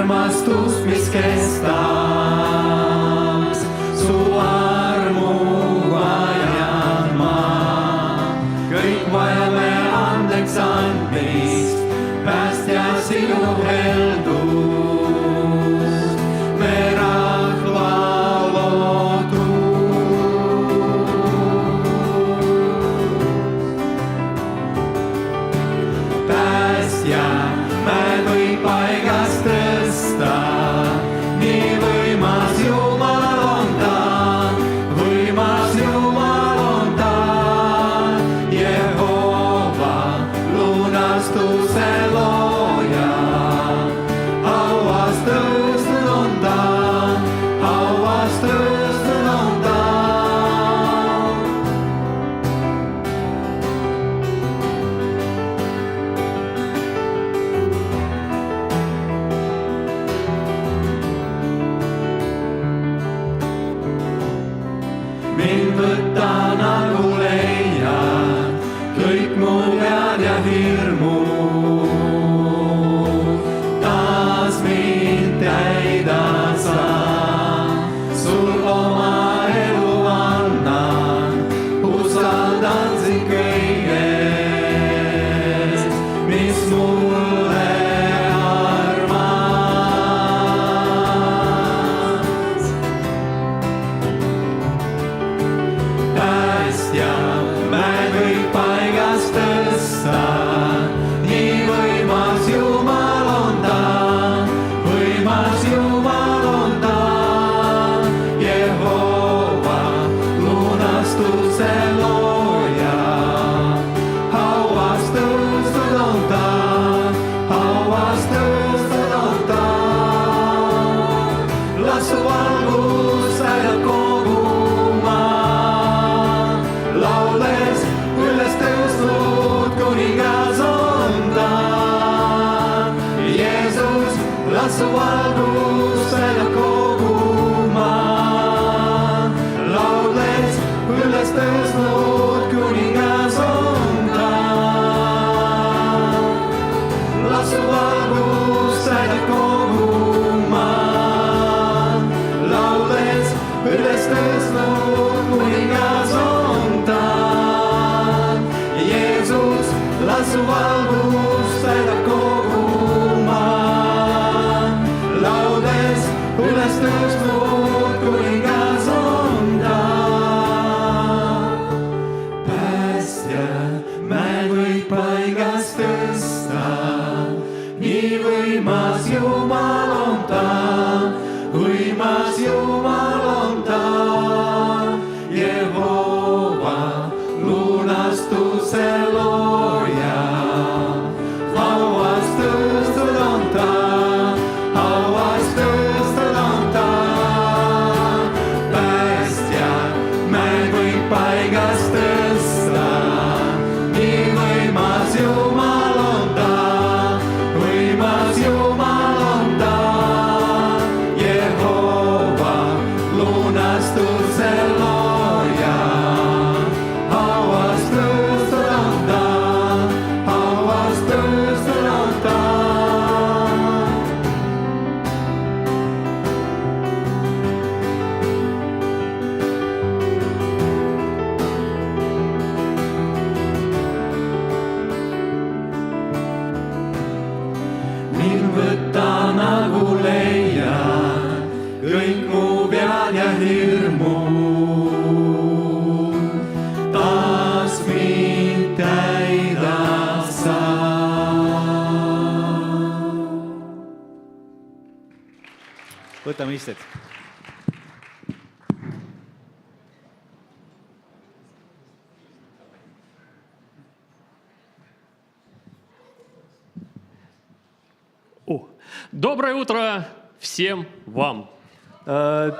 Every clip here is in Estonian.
armastust, mis kestab. Su armu vajan ma, kõik vajame andeks andmist, päästja sinu heldust, me rahva lootus. Päästja, mäed võib paigast tõsta, nii võimas Jumal on ta, võimas Jumal on ta. Jehova, lunastuse looja, hauas tõusnud on ta, hauas tõusnud on ta. Mind võtta nagu leiad, kõik mu vead ja hirmud. Taas mind täida sa, sul oma elu annan, usaldan sind kõigest, mis mulle armas. Päästja, mäed võib paigast tõsta, nii võimas Jumal on ta, võimas Jumal on ta. Jehova, lunastuse looja, hauas tõusnud on ta, hauas tõusnud on ta. Lasu valgus äärab kogu maa, laules üles tõusnud kuningas on ta. Jeesus, lasu valgus äärab kogu maa, laules üles tõusnud kuningas on ta. Lasu valgus äärab kogu maa, laules üles tõusnud kuningas on ta. Jeesus, lasu valgus äärab kogu maa, laules üles tõusnud kuningas on ta. Päästja, mäed võib paigast tõsta, nii võimas Jumal on ta, võimas Jumal on ta. Jehova, lunastuse looja, hauas tõusnud on ta, hauas tõusnud on ta. Päästja, mäed võib paigast tõsta, nii võimas Jumal on ta, võimas Jumal on ta. Jehova, lunastuse looja, hauas tõusnud on ta, hauas tõusnud on ta. Mind võtta nagu leiad, kõik mu vead ja hirmud. Taas mind täida sa. Võtame istet. Доброе утро всем вам.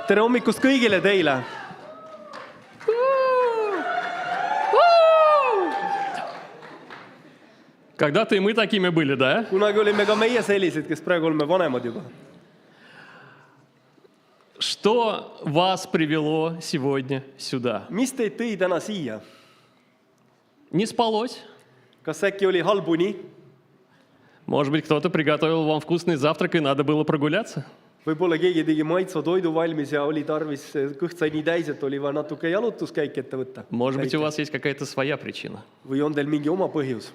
Tere hommikust kõigile teile. Когда-то и мы такими были, да? Kunagi olime ka meie sellised, kes praegu oleme vanemad juba. Что вас привело сегодня сюда? Mis teid tõi täna siia? Не спалось? Kas äkki oli halb uni? Может быть, кто-то приготовил вам вкусный завтрак, и надо было прогуляться? Võib-olla keegi tegi maitsva toidu valmis ja oli tarvis kõht sai nii täis, et oli vaja natuke jalutuskäik ette võtta. Может быть, у вас есть какая-то своя причина? Või on teil mingi oma põhjus?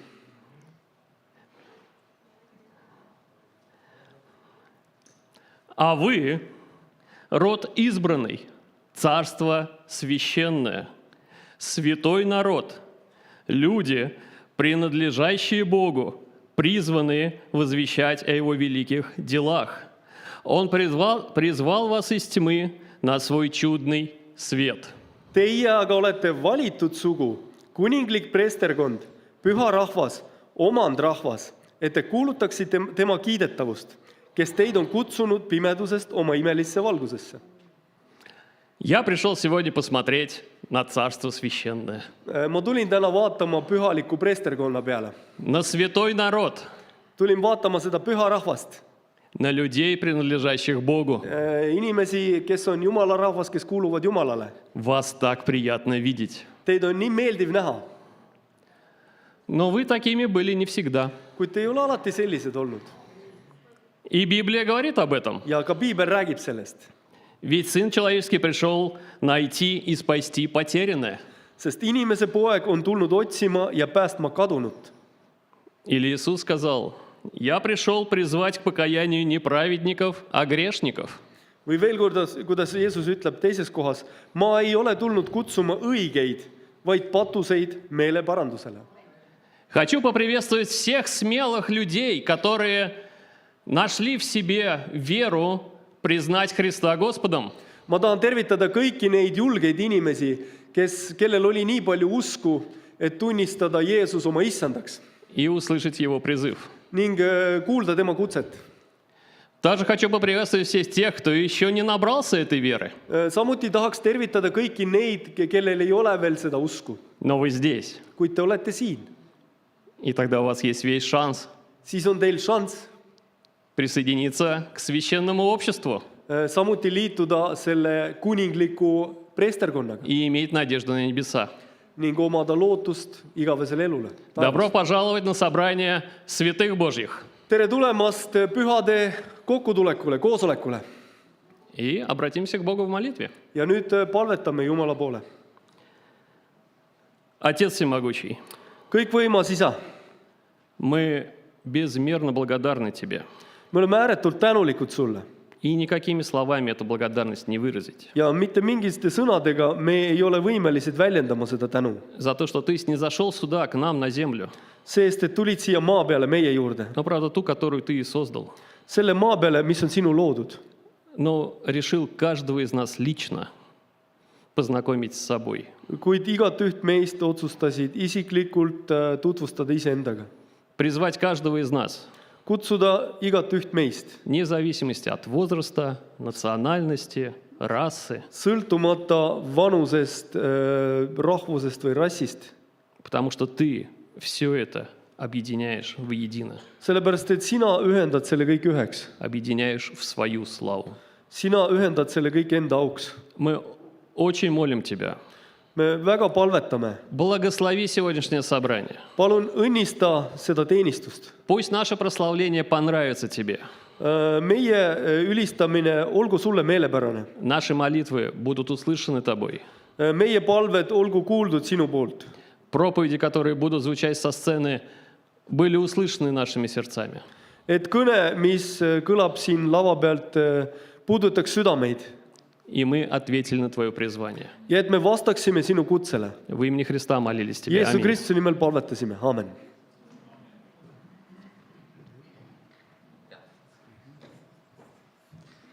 А вы – род избранный, царство священное, святой народ, люди, принадлежащие Богу, призванные возвещать о Его великих делах. Он призвал вас из тьмы на свой чудный свет. Teie aga olete valitud sugu, kuninglik preesterkond, püha rahvas, omandrahvas, et te kuulutaksite tema kiidetavust, kes teid on kutsunud pimedusest oma imelisse valgusesse. Я пришел сегодня посмотреть на царство священное, Ma tulin täna vaatama pühaliku preesterkonna peale. на святой народ, Tulin vaatama seda püha rahvast. на людей, принадлежащих Богу. Inimesi, kes on Jumala rahvas, kes kuuluvad Jumalale. Вас так приятно видеть. Teid on nii meeldiv näha, Но вы такими были не всегда. kuid te ei ole alati sellised olnud. И Библия говорит об этом. Ja ka piibel räägib sellest. Ведь Сын Человеческий пришел найти и спасти потерянное. Sest inimese poeg on tulnud otsima ja päästma kadunut. Или Иисус сказал, «Я пришел призвать к покаянию не праведников, а грешников». Või veel kuidas Jeesus ütleb teises kohas, ma ei ole tulnud kutsuma õigeid, vaid patuseid meeleparandusele. Хочу поприветствовать всех смелых людей, которые нашли в себе веру признать Христа Господом. Ma tahan tervitada kõiki neid julgeid inimesi, kellel oli nii palju usku, et tunnistada Jeesus oma issandaks И услышать Его призыв. ning kuulda tema kutset. Также хочу поприветствовать всех тех, кто еще не набрался этой веры. Samuti tahaks tervitada kõiki neid, kellel ei ole veel seda usku, Но вы здесь. kuid te olete siin. И тогда у вас есть весь шанс Siis on teil šanss присоединиться к священному обществу samuti liituda selle kuningliku preesterkonnaga и иметь надежду на небеса. ning omada lootust igavesele elule. Добро пожаловать на собрание святых Божьих. Tere tulemast pühade kokkutulekule, koosolekule. И обратимся к Богу в молитве. Ja nüüd palvetame Jumala poole. Отец Всемогущий, Kõikvõimas Isa, мы безмерно благодарны Тебе. me oleme ääretult tänulikud sulle И никакими словами эту благодарность не выразить. ja mitte mingite sõnadega me ei ole võimelised väljendama seda tänu. За то, что Ты снизошел сюда, к нам на землю. Seest, et tulid siia maa peale meie juurde. Но, правда, ту, которую Ты и создал. Selle maa peale, mis on sinu loodud. Но решил каждого из нас лично познакомить с собой. Kuid igat üht meist otsustasid isiklikult tutvustada iseendaga. Призвать каждого из нас, Kutsuda igat üht meist, вне зависимости от возраста, национальности, расы, sõltumata vanusest, rahvusest või rassist. потому что Ты все это объединяешь воедино, Sellepärast, et sina ühendad selle kõik üheks. объединяешь в свою славу. Sina ühendad selle kõik enda auks. Мы очень молим Тебя, Me väga palvetame. благослови сегодняшнее собрание. Palun õnnista seda teenistust. Пусть наше прославление понравится Тебе. Meie ülistamine olgu sulle meelepärane. Наши молитвы будут услышаны Тобой. Meie palved olgu kuuldud sinu poolt. Проповеди, которые будут звучать со сцены, были услышаны нашими сердцами. Et kõne, mis kõlab siin lava pealt, puudutaks südameid. И мы ответили на Твое призвание. Ja et me vastaksime sinu kutsele. Во имени Христа молились Тебе. Jeesus Аминь. Kristuse nimel palvetasime. Aamen.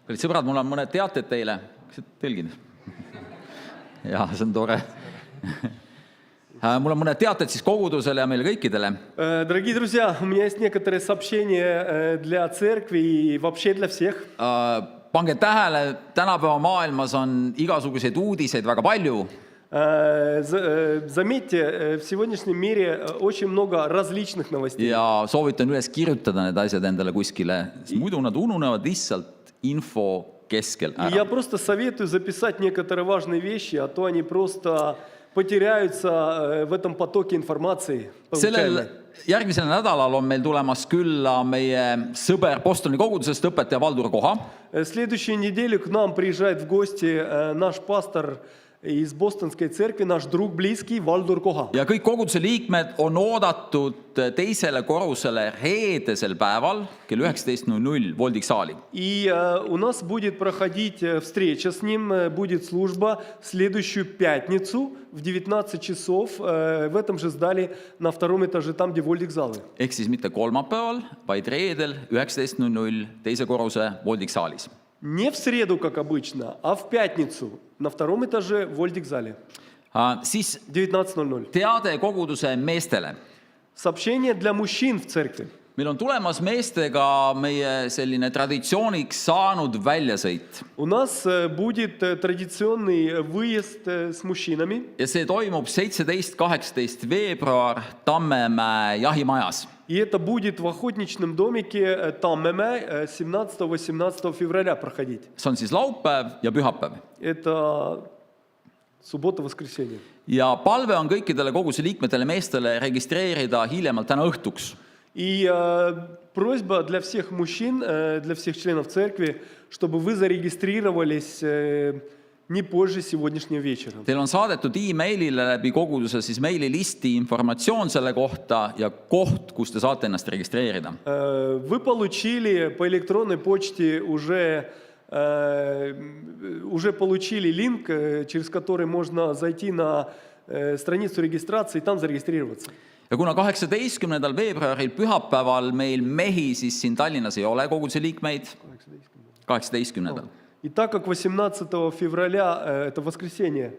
Kallid sõbrad, mul on mõned teated teile. Kas tõlgid? Jaa, see on tore. Mul on mõned teated siis kogudusele ja meile kõikidele. Дорогие друзья, у меня есть некоторые сообщения для церкви и вообще для всех. Pange tähele, tänapäeva maailmas on igasuguseid uudiseid väga palju. Заметьте, в сегодняшнем мире очень много различных новостей. Ja soovitan üles kirjutada need asjad endale kuskile, sest muidu nad ununevad lihtsalt info keskel ära. Я просто советую записать некоторые важные вещи, а то они просто потеряются в этом потоке информации. järgmisel nädalal on meil tulemas külla meie sõber Bostoni kogudusest õpetaja Valdur Koha. Следующую неделю к нам приезжает в гости наш пастор из Бостонской церкви, наш друг близкий Valdur Koha. Ja kõik koguduse liikmed on oodatud teisele korrusele reedesel päeval kell 19:00 Voldik saali. И у нас будет проходить встреча с ним, будет служба в следующую пятницу в 19 часов в этом же зале на втором этаже, там, где Voldik залы. Ehk siis mitte kolmapäeval, vaid reedel 19:00 teise korruse Voldik saalis. Не в среду, как обычно, а в пятницу на втором этаже в Voldik зале. Siis 19:00. teade koguduse meestele. Сообщение для мужчин в церкви. Meil on tulemas meestega meie selline traditsiooniks saanud väljasõit. У нас будет традиционный выезд с мужчинами. Ja see toimub 17-18 veebruar Tammemäe jahimajas. И это будет в охотничном домике Tammemäe 17-18 февраля проходить. See on siis laupäev ja pühapäev. Это суббота-воскресенье. Ja palve on kõikidele koguduse liikmetele meestele registreerida hiljemalt täna õhtuks. И просьба для всех мужчин, для всех членов церкви, чтобы вы зарегистрировались не позже сегодняшнего вечера. Teil on saadetud e-mailile läbi koguduse siis meililisti informatsioon selle kohta ja koht, kus te saate ennast registreerida. Вы получили по электронной почте уже получили линк, через который можно зайти на страницу регистрации и там зарегистрироваться. Ja kuna 18. veebruaril pühapäeval meil mehi siis siin Tallinnas ei ole koguduse liikmeid, 18. И так как 18 февраля, это воскресенье,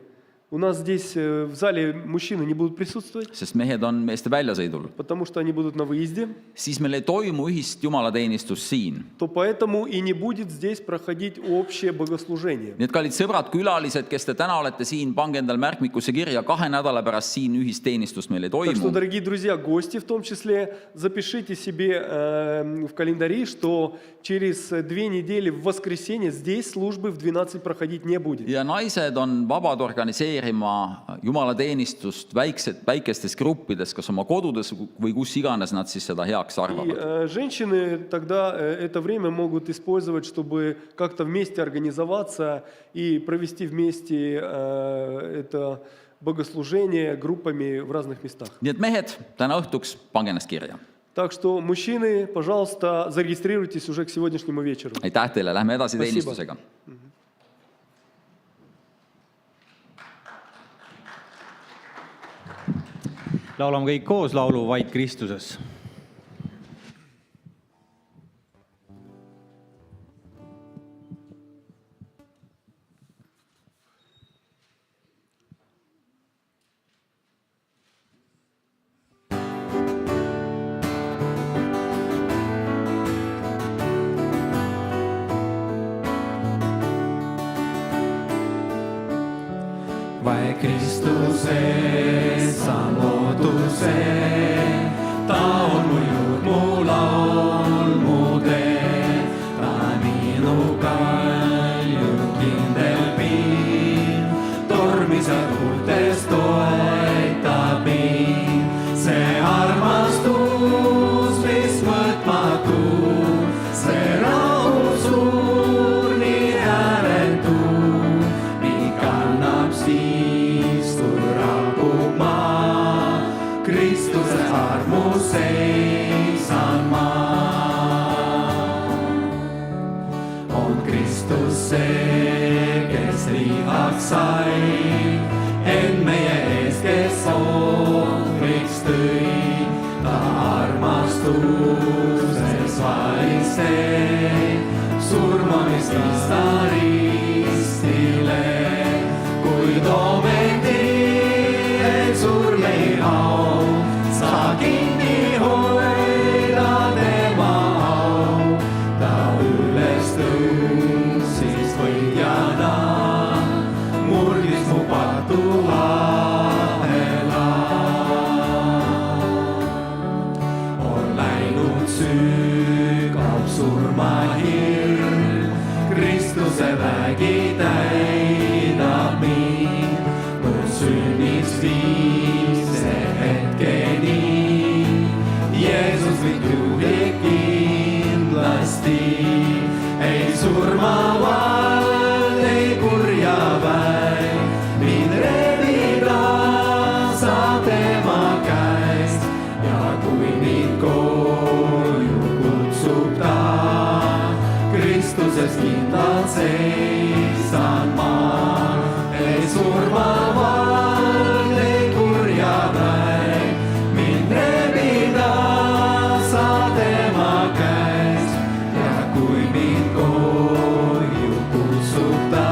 у нас здесь в зале мужчины не будут присутствовать, sest mehed on meeste väljasõidul, потому что они будут на выезде, siis meil ei toimu ühist jumalateenistust siin. то поэтому и не будет здесь проходить общее богослужение. Nii et kallid sõbrad, külalised, kes te täna olete siin, pange endal märkmikusse kirja, 2 nädala pärast siin ühisteenistust meil ei Так что, toimu. дорогие друзья, гости в том числе, запишите себе в календари, что через 2 недели в воскресенье здесь службы в 12 проходить не будет. Ja naised on vabad organiseerima jumalateenistust väikestes gruppides, kas oma kodudes või kus iganes nad siis seda heaks И arvavad. женщины тогда это время могут использовать, чтобы как-то вместе организоваться и провести вместе это богослужение группами в разных местах. Nii et mehed, täna õhtuks pange ennast kirja. Так что, мужчины, пожалуйста, зарегистрируйтесь уже к сегодняшнему вечеру. Aitäh teile, lähme edasi Спасибо. teenistusega. Laulame kõik koos laulu Vaid Kristuses. Vaid Kristuses saan looduse, ta on mu jõud, mu laul, mu tee, ta minuga jõud kindel piin, tormis ja tuultes toetab mind. See armastus, mis mõõtmatu, see rahu suur, nii ääretu, nii kannab siis, kui raabub maa. Kristuse armus seisan ma. On Kristus see, kes lihaks sai, end meie ees, kes ohvriks tõi. Ta armastuses valis see, surmamist viis ta ristile. Kuid ometi ei surm ei hao, saa kinni hoida tema au. Ta üles tõusis võitjana, murdis mu patuahela. On läinud sügav surmahirm, Kristuse seisan ma, ei surmavalt, ei kurja väe, mind rebida sa tema käes. Ja kui mind koju kutsub ta,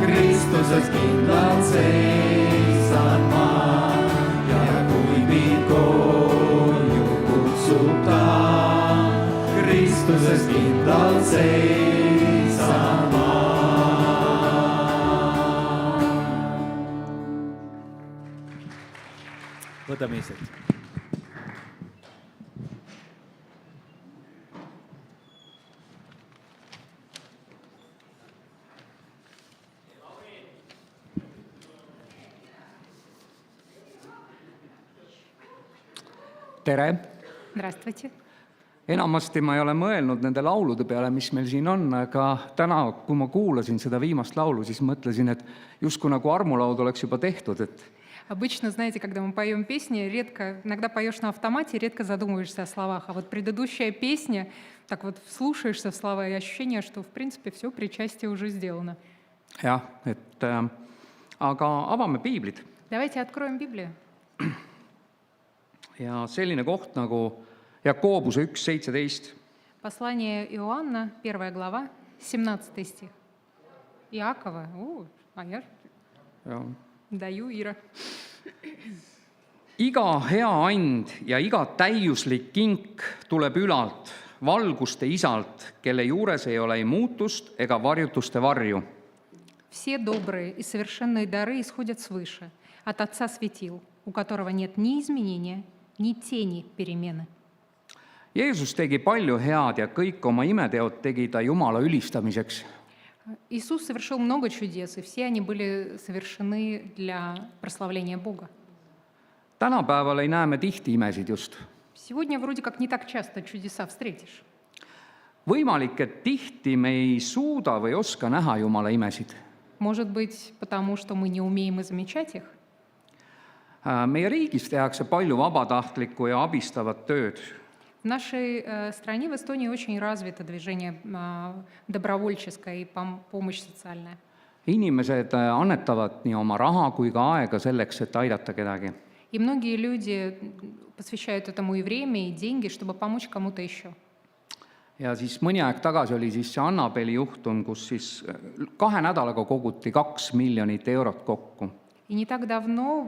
Kristuses kindlalt seisan ma. Ja kui mind koju kutsub ta, Kristuses kindlalt seisan ma. Võtame istet. Tere! Здравствуйте. Enamasti ma ei ole mõelnud nende laulude peale, mis meil siin on, aga täna, kui ma kuulasin seda viimast laulu, siis mõtlesin, et justkui nagu armulaud oleks juba tehtud, et Обычно, знаете, когда мы поем песни, иногда поешь на автомате, редко задумываешься о словах. А вот предыдущая песня, так вот вслушаешься в слова и ощущение, что, в принципе, все причастие уже сделано. jah, aga avame piiblid. Давайте откроем Библию. Ja selline koht nagu Jakobuse 1:17. Послание Иоанна, 1 глава, 17 стих. Иакова. Я Ja. даю Ира. Iga hea and ja iga täiuslik kink tuleb ülalt, valguste isalt, kelle juures ei ole ei muutust ega varjutuste varju. Все добрые и совершенные дары исходят свыше, от Отца светил, у которого нет ни изменения, ни тени перемены. Jeesus tegi palju head ja kõik oma imeteod tegi ta Jumala ülistamiseks. Иисус совершил много чудес, и все они были совершены для прославления Бога. Tänapäeval ei näe me tihti imesid just. Сегодня вроде как не так часто чудеса встретишь. Võimalik, et tihti me ei suuda või oska näha Jumala imesid. Может быть, потому что мы не умеем и замечать их. Meie riigis tehakse palju vabatahtlikku ja abistavat tööd. В нашей стране, в Эстонии, очень развито движение добровольческое и помощь социальная. Inimesed annetavad nii oma raha kui ka aega selleks, et aidata kedagi. И многие люди посвящают этому и время, и деньги, чтобы помочь кому-то еще. Ja siis mõni aeg tagasi oli siis see Annabeli juhtum, kus siis 2 nädalaga koguti 2 miljonit eurot kokku. И не так давно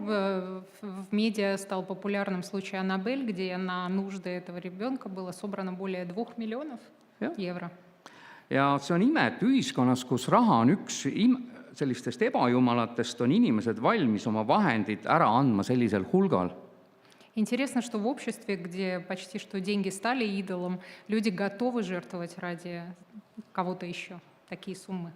в медиа стал популярным случай Аннабель, где на нужды этого ребенка было собрано более 2 миллионов евро. Ja see on ime, et ühiskonnas, kus raha on üks sellistest ebajumalatest, on inimesed valmis oma vahendid ära andma sellisel hulgal. Интересно, что в обществе, где почти что деньги стали идолом, люди готовы жертвовать ради кого-то еще такие суммы.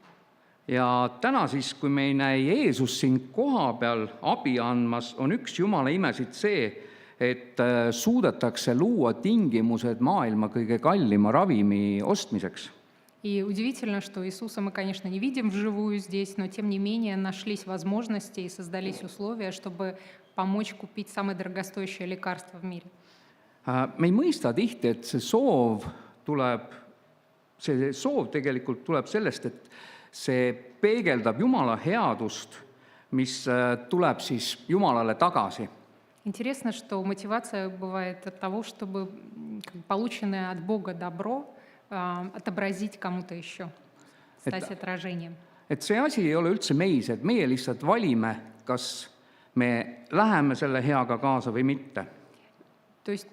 Ja täna siis, kui me ei näe Jeesus siin koha peal abi andmas, on üks Jumala imesid see, et suudetakse luua tingimused maailma kõige kallima ravimi ostmiseks. И удивительно, что Иисуса мы, конечно, не видим вживую здесь, но тем не менее нашлись возможности и создались условия, чтобы помочь купить самое дорогостоящее лекарство в мире. Me ei mõista tihti, et see soov tegelikult tuleb sellest, et see peegeldab Jumala headust, mis tuleb siis Jumalale tagasi. Интересно, что мотивация бывает от того, чтобы полученное от Бога добро отобразить кому-то еще, стать отражением. Et see asi ei ole üldse meis, et meie lihtsalt valime, kas me läheme selle heaga kaasa või mitte. То есть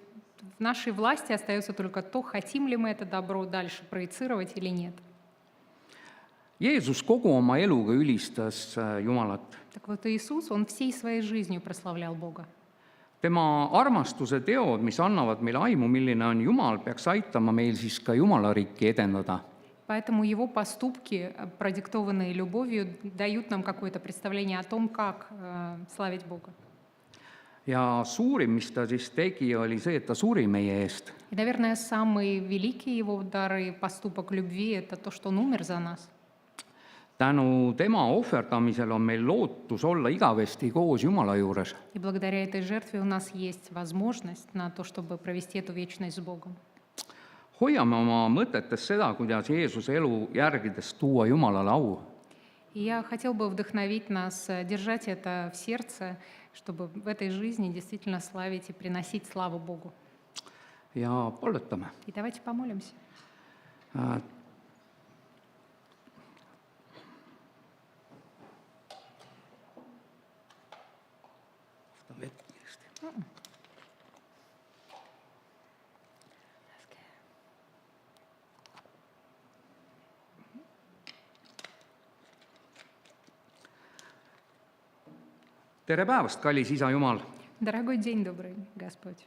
в нашей власти остается только то, хотим ли мы это добро дальше проецировать или нет. Jeesus kogu oma eluga ülistas Jumalat. Так вот Иисус, Он всей своей жизнью прославлял Бога. Tema armastuse teod, mis annavad meile aimu, milline on Jumal, peaks aitama meil siis ka Jumala riiki edendada. Поэтому Его поступки, продиктованные любовью, дают нам какое-то представление о том, как славить Бога. Ja suurim, mis ta siis tegi, oli see, et ta suri meie eest. И, наверное, самый великий Его дар и поступок любви – это то, что Он умер за нас. Tänu tema ohverdamisel on meil lootus olla igavesti koos Jumala juures. И благодаря этой жертве у нас есть возможность на то, чтобы провести эту вечность с Богом. hoiame oma mõtetes seda, kuidas Jeesuse elu järgides tuua Jumalale au. И я хотел бы вдохновить нас держать это в сердце, чтобы в этой жизни действительно славить и приносить славу Богу. Ja palvetame. И давайте помолимся. Tere päevast, kallis Isa Jumal! Дорогой день добрый, Господь.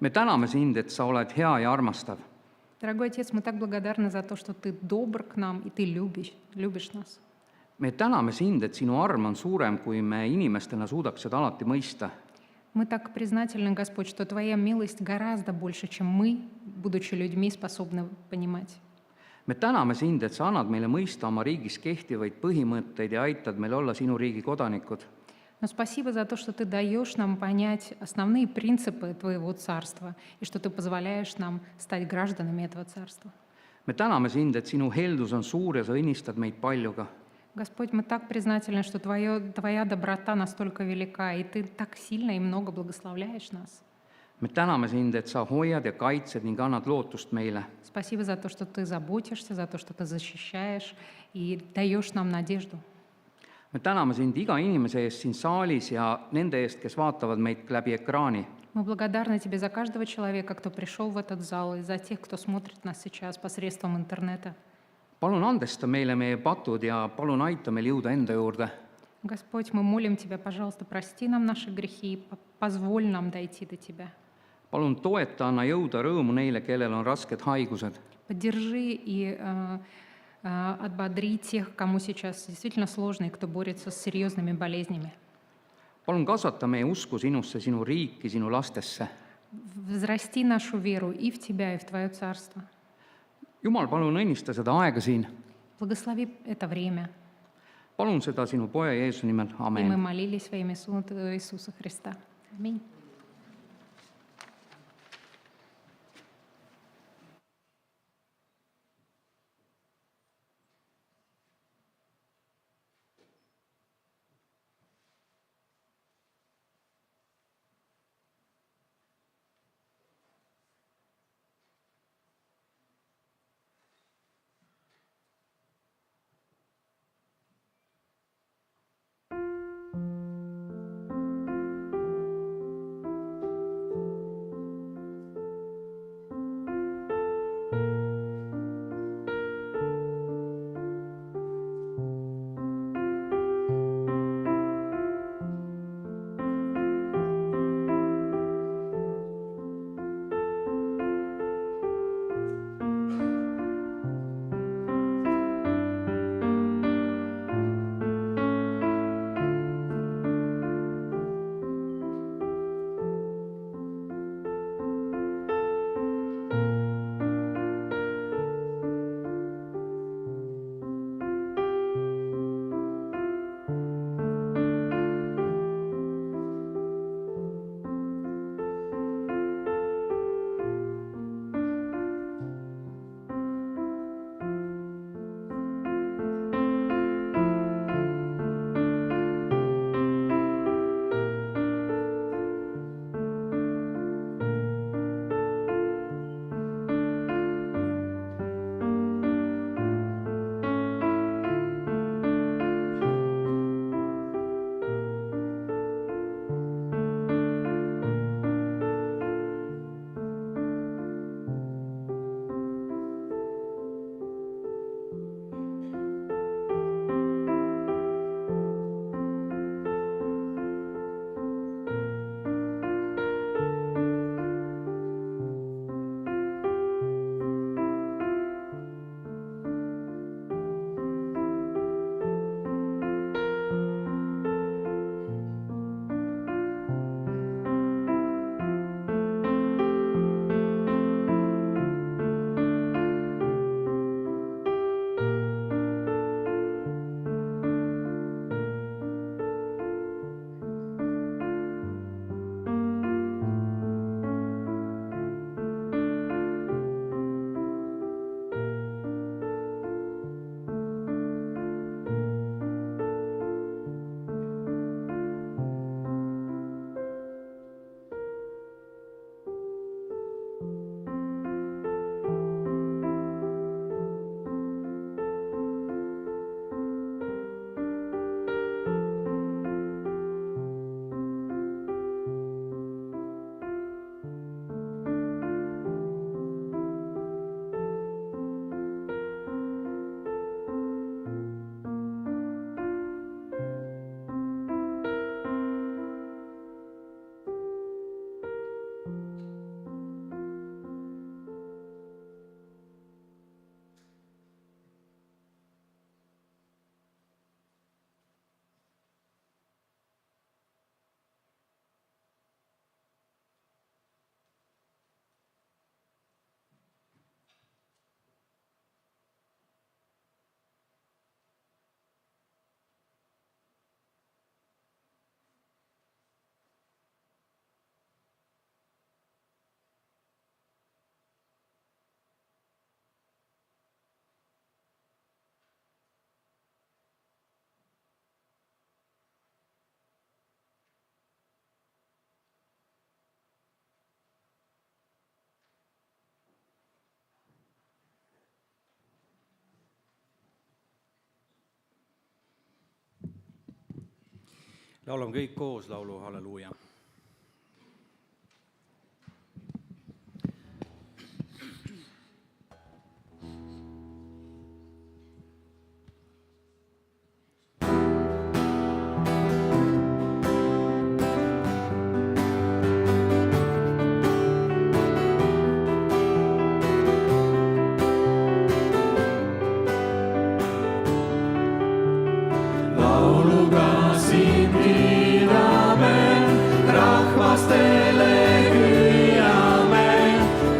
Me täname sind, et sa oled hea ja armastav. Дорогой Отец, мы так благодарны за то, что Ты добр к нам и Ты любишь нас. Me täname sind, et sinu arm on suurem, kui me inimestena suudaks seda alati mõista. Мы так признательны, Господь, что Твоя милость гораздо больше, чем мы, будучи людьми, способны понимать. Me täname sind, et sa annad meile mõista oma riigis kehtivaid põhimõtteid ja aitad meil olla sinu riigi kodanikud. Но спасибо за то, что Ты даешь нам понять основные принципы Твоего Царства и что Ты позволяешь нам стать гражданами этого Царства. Me täname sind, et sinu heldus on suur ja sa õnnistad meid paljuga. Господь, мы так признательны, что Твоя доброта настолько велика, и Ты так сильно и много благословляешь нас. Me täname sind, et sa hoiad ja kaitsed ning annad lootust meile. Спасибо за то, что Ты заботишься, за то, что Ты защищаешь и даешь нам надежду. Me täname sind iga inimese eest siin saalis ja nende eest, kes vaatavad meid läbi ekraani. Мы благодарны Тебе за каждого человека, кто пришел в этот зал, и за тех, кто смотрит нас сейчас посредством интернета. Palun andesta meile meie patud ja palun aita meil jõuda enda juurde. Господь, мы молим Тебя, пожалуйста, прости нам наши грехи, позволь нам дойти до Тебя. Palun toeta, anna jõuda rõõmu neile, kellel on rasked haigused. Поддержи и отбодри тех, кому сейчас действительно сложно, и кто борется с серьезными болезнями. Palun kasvata meie usku sinusse, sinu riiki, sinu lastesse. Взрасти нашу веру и в Тебя, и в Твое Царство. Jumal, palun õnnista seda aega siin. Благослови это время. Palun seda sinu poja Jeesuse nimel. И мы Amen. молились во имя Иисуса Христа. Аминь. Laulame kõik koos laulu Halleluuja. Lauluga siin kiidame, rahvastele hüüame,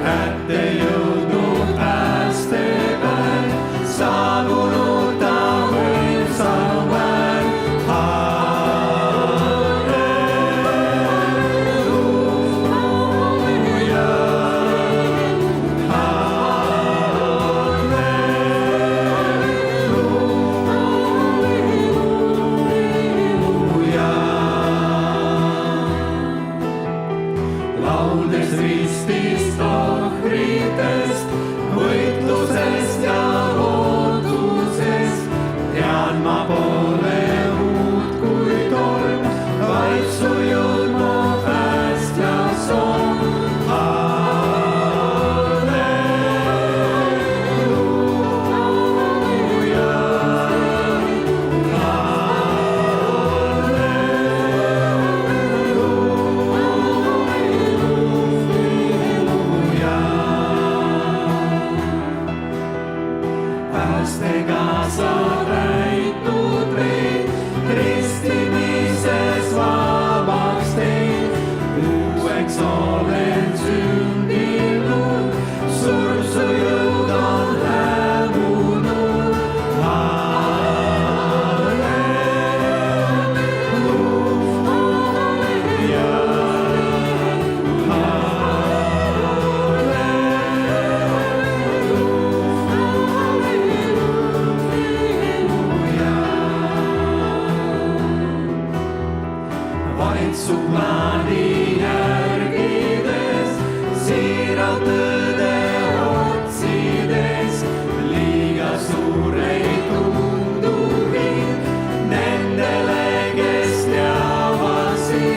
kätte jõudnud päästepäev, saabunud ta võimsal väel. Halleluuja, lauldes ristist ohvritest, võitlusest ja lootusest, tean ma pole muud kui torm, vaid su jõudma päästja soov. Halleluuja, päästega sa täitud meid, ristimises vabaks teid. Uueks olen sündinud, surm su jõud on hämunud. Halleluuja, vaid su plaani järgides, siiralt tõde otsides, liiga suur ei tundu mind nendele, kes teavad sind.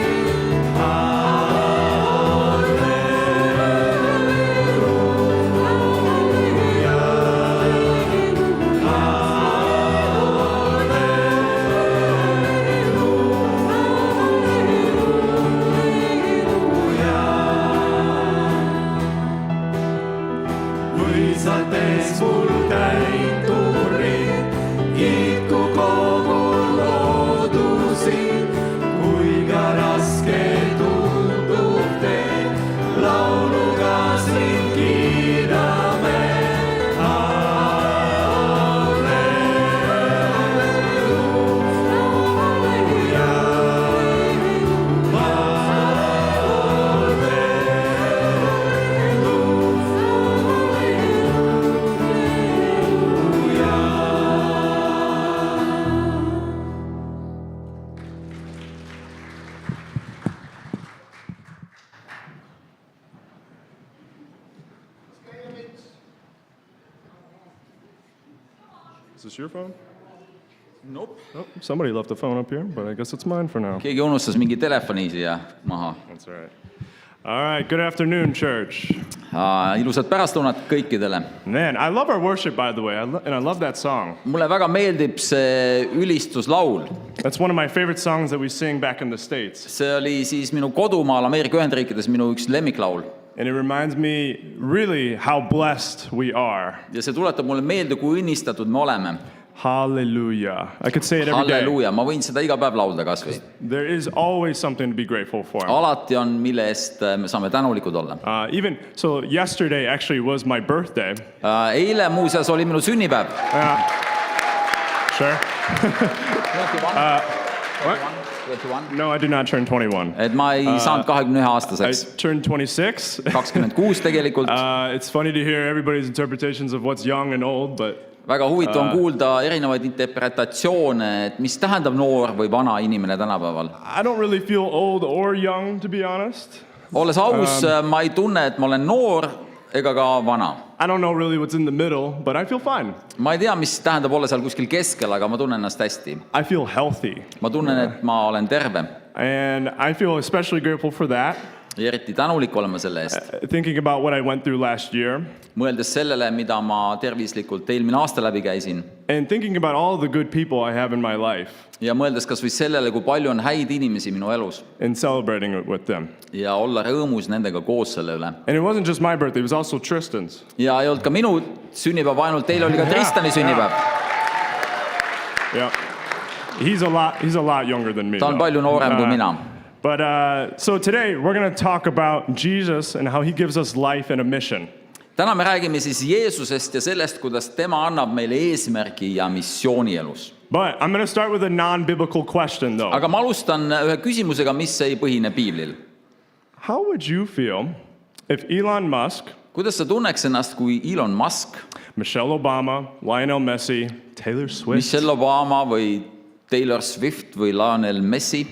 Halleluuja, võisates mul täiturid, kiitku kogu loodusid, kui ka raske tundub tee, lauluga sind kiidame. Halleluuja, Is this your phone? Nope. Nope. Somebody left the phone up here, but I guess it's mine for now. Keegi unustas mingi telefoni siia maha. That's all right. All right, good afternoon, church. Ilusat pärastlõunat kõikidele. Man, I love our worship, by the way, and I love that song. Mulle väga meeldib see ülistuslaul. That's one of my favorite songs that we sing back in the States. See oli siis minu kodumaal Ameerika Ühendriikides minu üks lemmiklaul. And it reminds me really how blessed we are. Ja see tuletab mulle meelde, kui õnnistatud me oleme. Hallelujah. I could say it every day. Halleluuja, ma võin seda iga päev laulda kas või. There is always something to be grateful for. Alati on, mille eest me saame tänulikud olla. So yesterday actually was my birthday. Eile muuseas oli minu sünnipäev. Sure. 21? No, I did not turn 21. Et ma ei saanud 21-aastaseks. I turned 26. 26 tegelikult. It's funny to hear everybody's interpretations of what's young and old, but väga huvitav on kuulda erinevaid interpretatsioone, et mis tähendab noor või vana inimene tänapäeval. I don't really feel old or young, to be honest. Olles aus, ma ei tunne, et ma olen noor ega ka vana. I don't know really what's in the middle, but I feel fine. Ma ei tea, mis tähendab olla seal kuskil keskel, aga ma tunnen ennast hästi. I feel healthy. Ma tunnen, et ma olen terve. And I feel especially grateful for that. Ja eriti tänulik olema selle eest. Thinking about what I went through last year. Mõeldes sellele, mida ma tervislikult eelmine aasta läbi käisin. And thinking about all the good people I have in my life. Ja mõeldes kas või sellele, kui palju on häid inimesi minu elus. And celebrating it with them. Ja olla rõõmus nendega koos selle üle. And it wasn't just my birthday, it was also Tristan's. Ja ei olnud ka minu sünnipäev, ainult teil oli ka Tristani sünnipäev. Yeah. He's a lot younger than me. Ta on palju noorem kui mina. But so today we're going to talk about Jesus and how he gives us life and a mission. Täna me räägime siis Jeesusest ja sellest, kuidas tema annab meile eesmärgi ja missiooni elus. But I'm going to start with a non-biblical question though. Aga ma alustan ühe küsimusega, mis ei põhine piiblil. How would you feel if Elon Musk, Kuidas sa tunneks ennast, kui Elon Musk, Michelle Obama, Lionel Messi, Taylor Swift, Michelle Obama või Taylor Swift või Lionel Messi,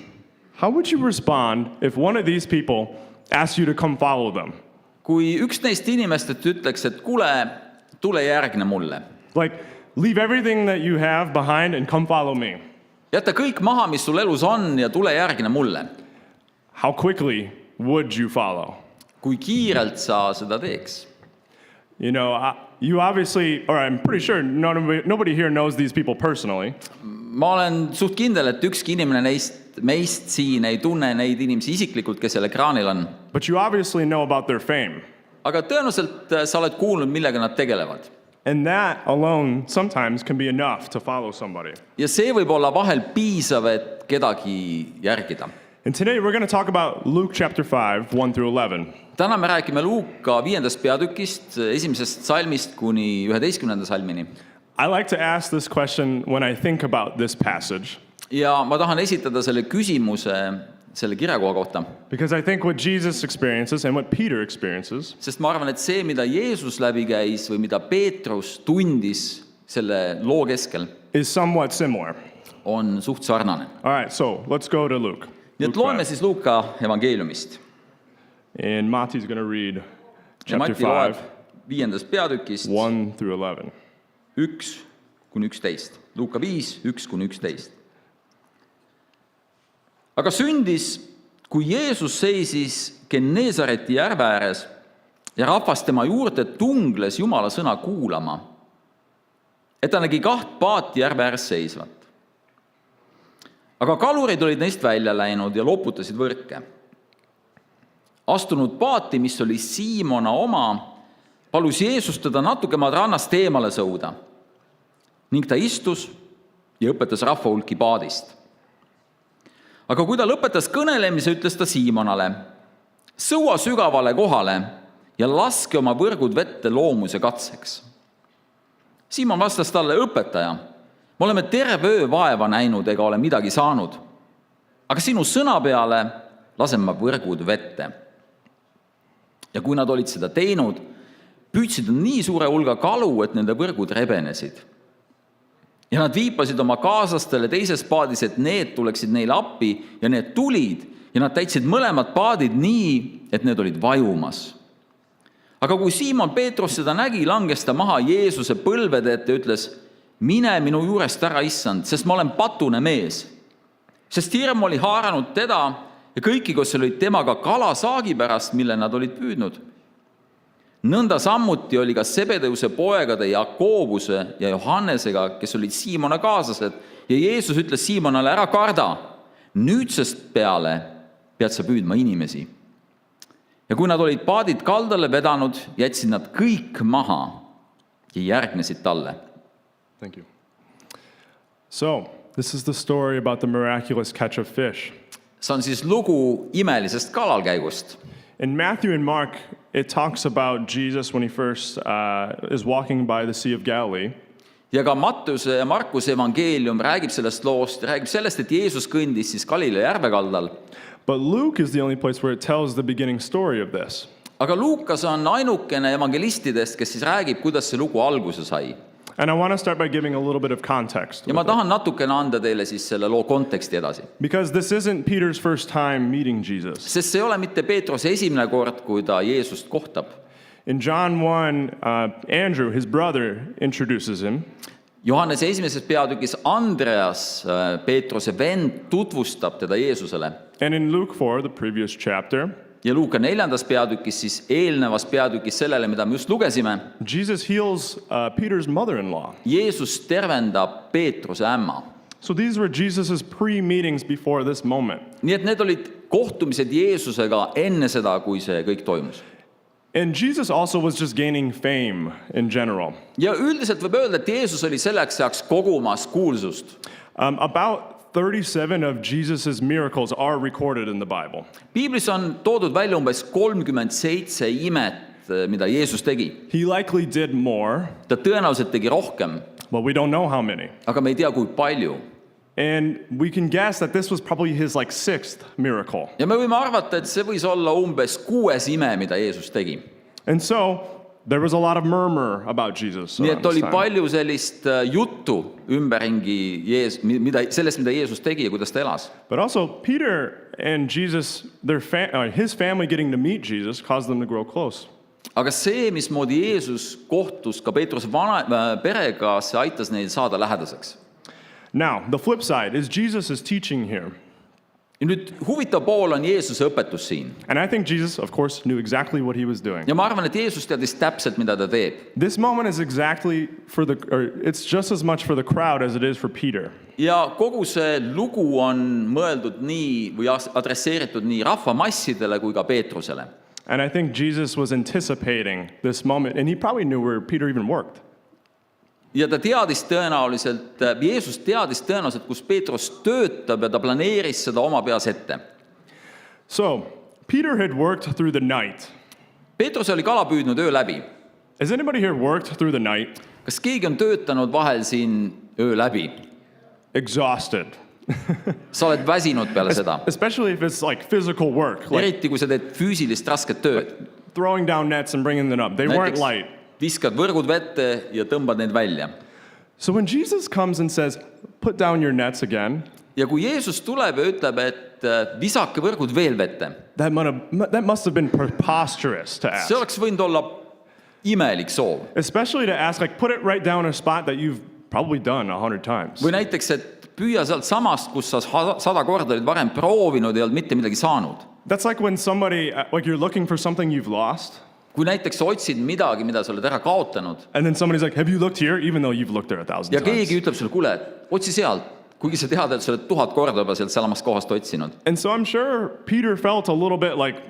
how would you respond if one of these people asked you to come follow them? kui üks neist inimestest ütleks, et kuule, tule järgne mulle. Like, leave everything that you have behind and come follow me. Jäta kõik maha, mis sul elus on ja tule järgne mulle. How quickly would you follow? Kui kiirelt sa seda teeks? You know, you obviously, or I'm pretty sure nobody here knows these people personally. Ma olen suht kindel, et ükski inimene meist siin ei tunne neid inimesi isiklikult, kes seal ekraanil on. But you obviously know about their fame. Aga tõenäoliselt sa oled kuulnud, millega nad tegelevad. And that alone sometimes can be enough to follow somebody. Ja see võib olla vahel piisav, et kedagi järgida. And today we're going to talk about Luke chapter 5, 1 through 11. Täna me räägime Luuka 5. peatükist, 1. salmist kuni 11. salmini. I like to ask this question when I think about this passage. Ja ma tahan esitada selle küsimuse selle kirjakoha kohta. Because I think what Jesus experiences and what Peter experiences Sest ma arvan, et see, mida Jeesus läbi käis või mida Peetrus tundis selle loo keskel, is somewhat similar. on suht sarnane. All right, so let's go to Luke. Nii et loeme siis Luuka evangeeliumist. And Mati's going to read Ja chapter Mati loeb 5, 5. peatükist 1 through 11. 1 kuni 11. Luuka 5, 1 kuni 11. Aga sündis, kui Jeesus seisis Genneesareti järve ääres ja rahvas tema juurde tungles Jumala sõna kuulama, et ta nägi 2 paati järve ääres seisvat. Aga kalurid olid neist välja läinud ja loputasid võrke. Astunud paati, mis oli Siimona oma, palus Jeesus teda natuke maad rannast eemale sõuda. Ning ta istus ja õpetas rahva hulki paadist. Aga kui ta lõpetas kõnelemise, ütles ta Siimonale, sõua sügavale kohale ja laske oma võrgud vette loomuse katseks. Siimon vastas talle, õpetaja, me oleme terve öö vaeva näinud ega ole midagi saanud. Aga sinu sõna peale lasen ma võrgud vette. Ja kui nad olid seda teinud, püüdsid nad nii suure hulga kalu, et nende võrgud rebenesid. Ja nad viipasid oma kaaslastele teises paadis, et need tuleksid neile appi ja need tulid ja nad täitsid mõlemad paadid nii, et need olid vajumas. Aga kui Siimon Peetrus seda nägi, langes ta maha Jeesuse põlvede ette ja ütles, mine minu juurest ära, issand, sest ma olen patune mees. Sest hirm oli haaranud teda ja kõiki, kes olid temaga kalasaagi pärast, mille nad olid püüdnud. Nõnda sammuti oli ka Sebedeuse poegade Jakobuse ja Johannesega, kes olid Siimona kaaslased, ja Jeesus ütles Siimonale, ära karda, nüüdsest peale pead sa püüdma inimesi. Ja kui nad olid paadid kaldale vedanud, jätsid nad kõik maha ja järgnesid talle. Thank you. So, this is the story about the miraculous catch of fish. See on siis lugu imelisest kalalkäigust. In Matthew and Mark, it talks about Jesus when he first is walking by the Sea of Galilee. Ja ka Mattuse ja Markuse evangeelium räägib sellest loost, räägib sellest, et Jeesus kõndis siis Galilea järve kaldal. But Luke is the only place where it tells the beginning story of this. Aga Luukas on ainukene evangelistidest, kes siis räägib, kuidas see lugu alguse sai. And I want to start by giving a little bit of context. Ja ma tahan natukene anda teile siis selle loo konteksti edasi. Because this isn't Peter's first time meeting Jesus. Sest see ei ole mitte Peetruse esimene kord, kui ta Jeesust kohtab. In John 1, Andrew, his brother, introduces him. Johannese esimeses peatükis Andreas, Peetruse vend, tutvustab teda Jeesusele. And in Luke 4, the previous chapter, Ja Luuka 4. peatükis, siis eelnevas peatükis sellele, mida me just lugesime, Jesus heals Peter's mother-in-law. Jeesus tervendab Peetruse ämma. So these were Jesus's pre-meetings before this moment. Nii et need olid kohtumised Jeesusega enne seda, kui see kõik toimus. And Jesus also was just gaining fame in general. Ja üldiselt võib öelda, et Jeesus oli selleks ajaks kogumas kuulsust. About 37 of Jesus's miracles are recorded in the Bible. Piiblis on toodud välja umbes 37 imet, mida Jeesus tegi. He likely did more, Ta tõenäoliselt tegi rohkem, but we don't know how many. aga me ei tea, kui palju. And we can guess that this was probably his like 6th miracle. Ja me võime arvata, et see võis olla umbes 6. ime, mida Jeesus tegi. And so there was a lot of murmur about Jesus. Nii around et this oli time. palju sellist juttu ümberringi sellest, mida Jeesus tegi ja kuidas ta elas. But also Peter and Jesus, his family getting to meet Jesus caused them to grow close. Aga see, mismoodi Jeesus kohtus ka Peetruse perega, see aitas neil saada lähedaseks. Now, the flip side is Jesus is teaching here. Ja nüüd huvitav pool on Jeesuse õpetus siin. And I think Jesus, of course, knew exactly what he was doing. Ja ma arvan, et Jeesus teadis täpselt, mida ta teeb. This moment is exactly it's just as much for the crowd as it is for Peter. Ja kogu see lugu on mõeldud nii või adresseeritud nii rahvamassidele kui ka Peetrusele. And I think Jesus was anticipating this moment, and he probably knew where Peter even worked. Ja ta teadis tõenäoliselt, Jeesus teadis tõenäoliselt, kus Peetrus töötab ja ta planeeris seda oma peas ette. So, Peter had worked through the night. Peetrus oli kala püüdnud öö läbi. Has anybody here worked through the night? Kas keegi on töötanud vahel siin öö läbi? Exhausted. Sa oled väsinud peale seda. Especially if it's like physical work, like Eriti, kui sa teed füüsilist rasket tööd. throwing down nets and bringing them up. They weren't Näiteks light. viskad võrgud vette ja tõmbad neid välja. So when Jesus comes and says, put down your nets again, Ja kui Jeesus tuleb ja ütleb, et visake võrgud veel vette, that must have been preposterous to ask. see oleks võinud olla imelik soov. Especially to ask, like, put it right down a spot that you've probably done 100 times. Või näiteks, et püüa sealt samast, kus sa 100 korda olid varem proovinud ja ei olnud mitte midagi saanud. That's like when somebody, like you're looking for something you've lost, Kui näiteks sa otsid midagi, mida sa oled ära kaotanud and then somebody's like, have you looked here? Even though you've looked there 1,000 ja times. keegi ütleb sulle, kuule, otsi sealt, kuigi sa tead, et sa oled 1000 korda juba sealt samast kohast otsinud. And so I'm sure Peter felt a little bit like,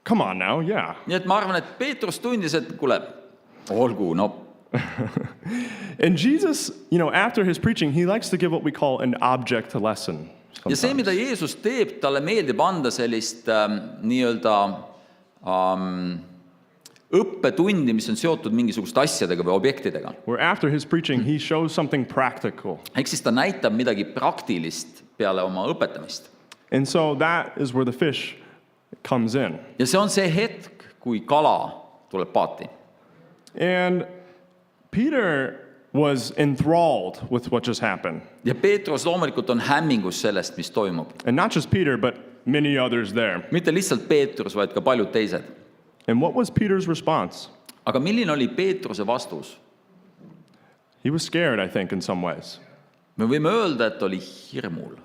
come on now, yeah. Nii et ma arvan, et Peetrus tundis, et kuule, olgu, no. And Jesus, after his preaching, he likes to give what we call an object lesson. Ja see, mida Jeesus teeb, talle meeldib anda sellist nii-öelda õppetundi, mis on seotud mingisuguste asjadega või objektidega. Where after his preaching, he shows something practical. Ehk siis ta näitab midagi praktilist peale oma õpetamist. And so that is where the fish comes in. Ja see on see hetk, kui kala tuleb paati. And Peter was enthralled with what just happened. Ja Peetrus loomulikult on hämmingus sellest, mis toimub. And not just Peter, but many others there. Mitte lihtsalt Peetrus, vaid ka paljud teised. And what was Peter's response? Aga milline oli Peetruse vastus? He was scared, I think, in some ways. Me võime öelda, et oli hirmul.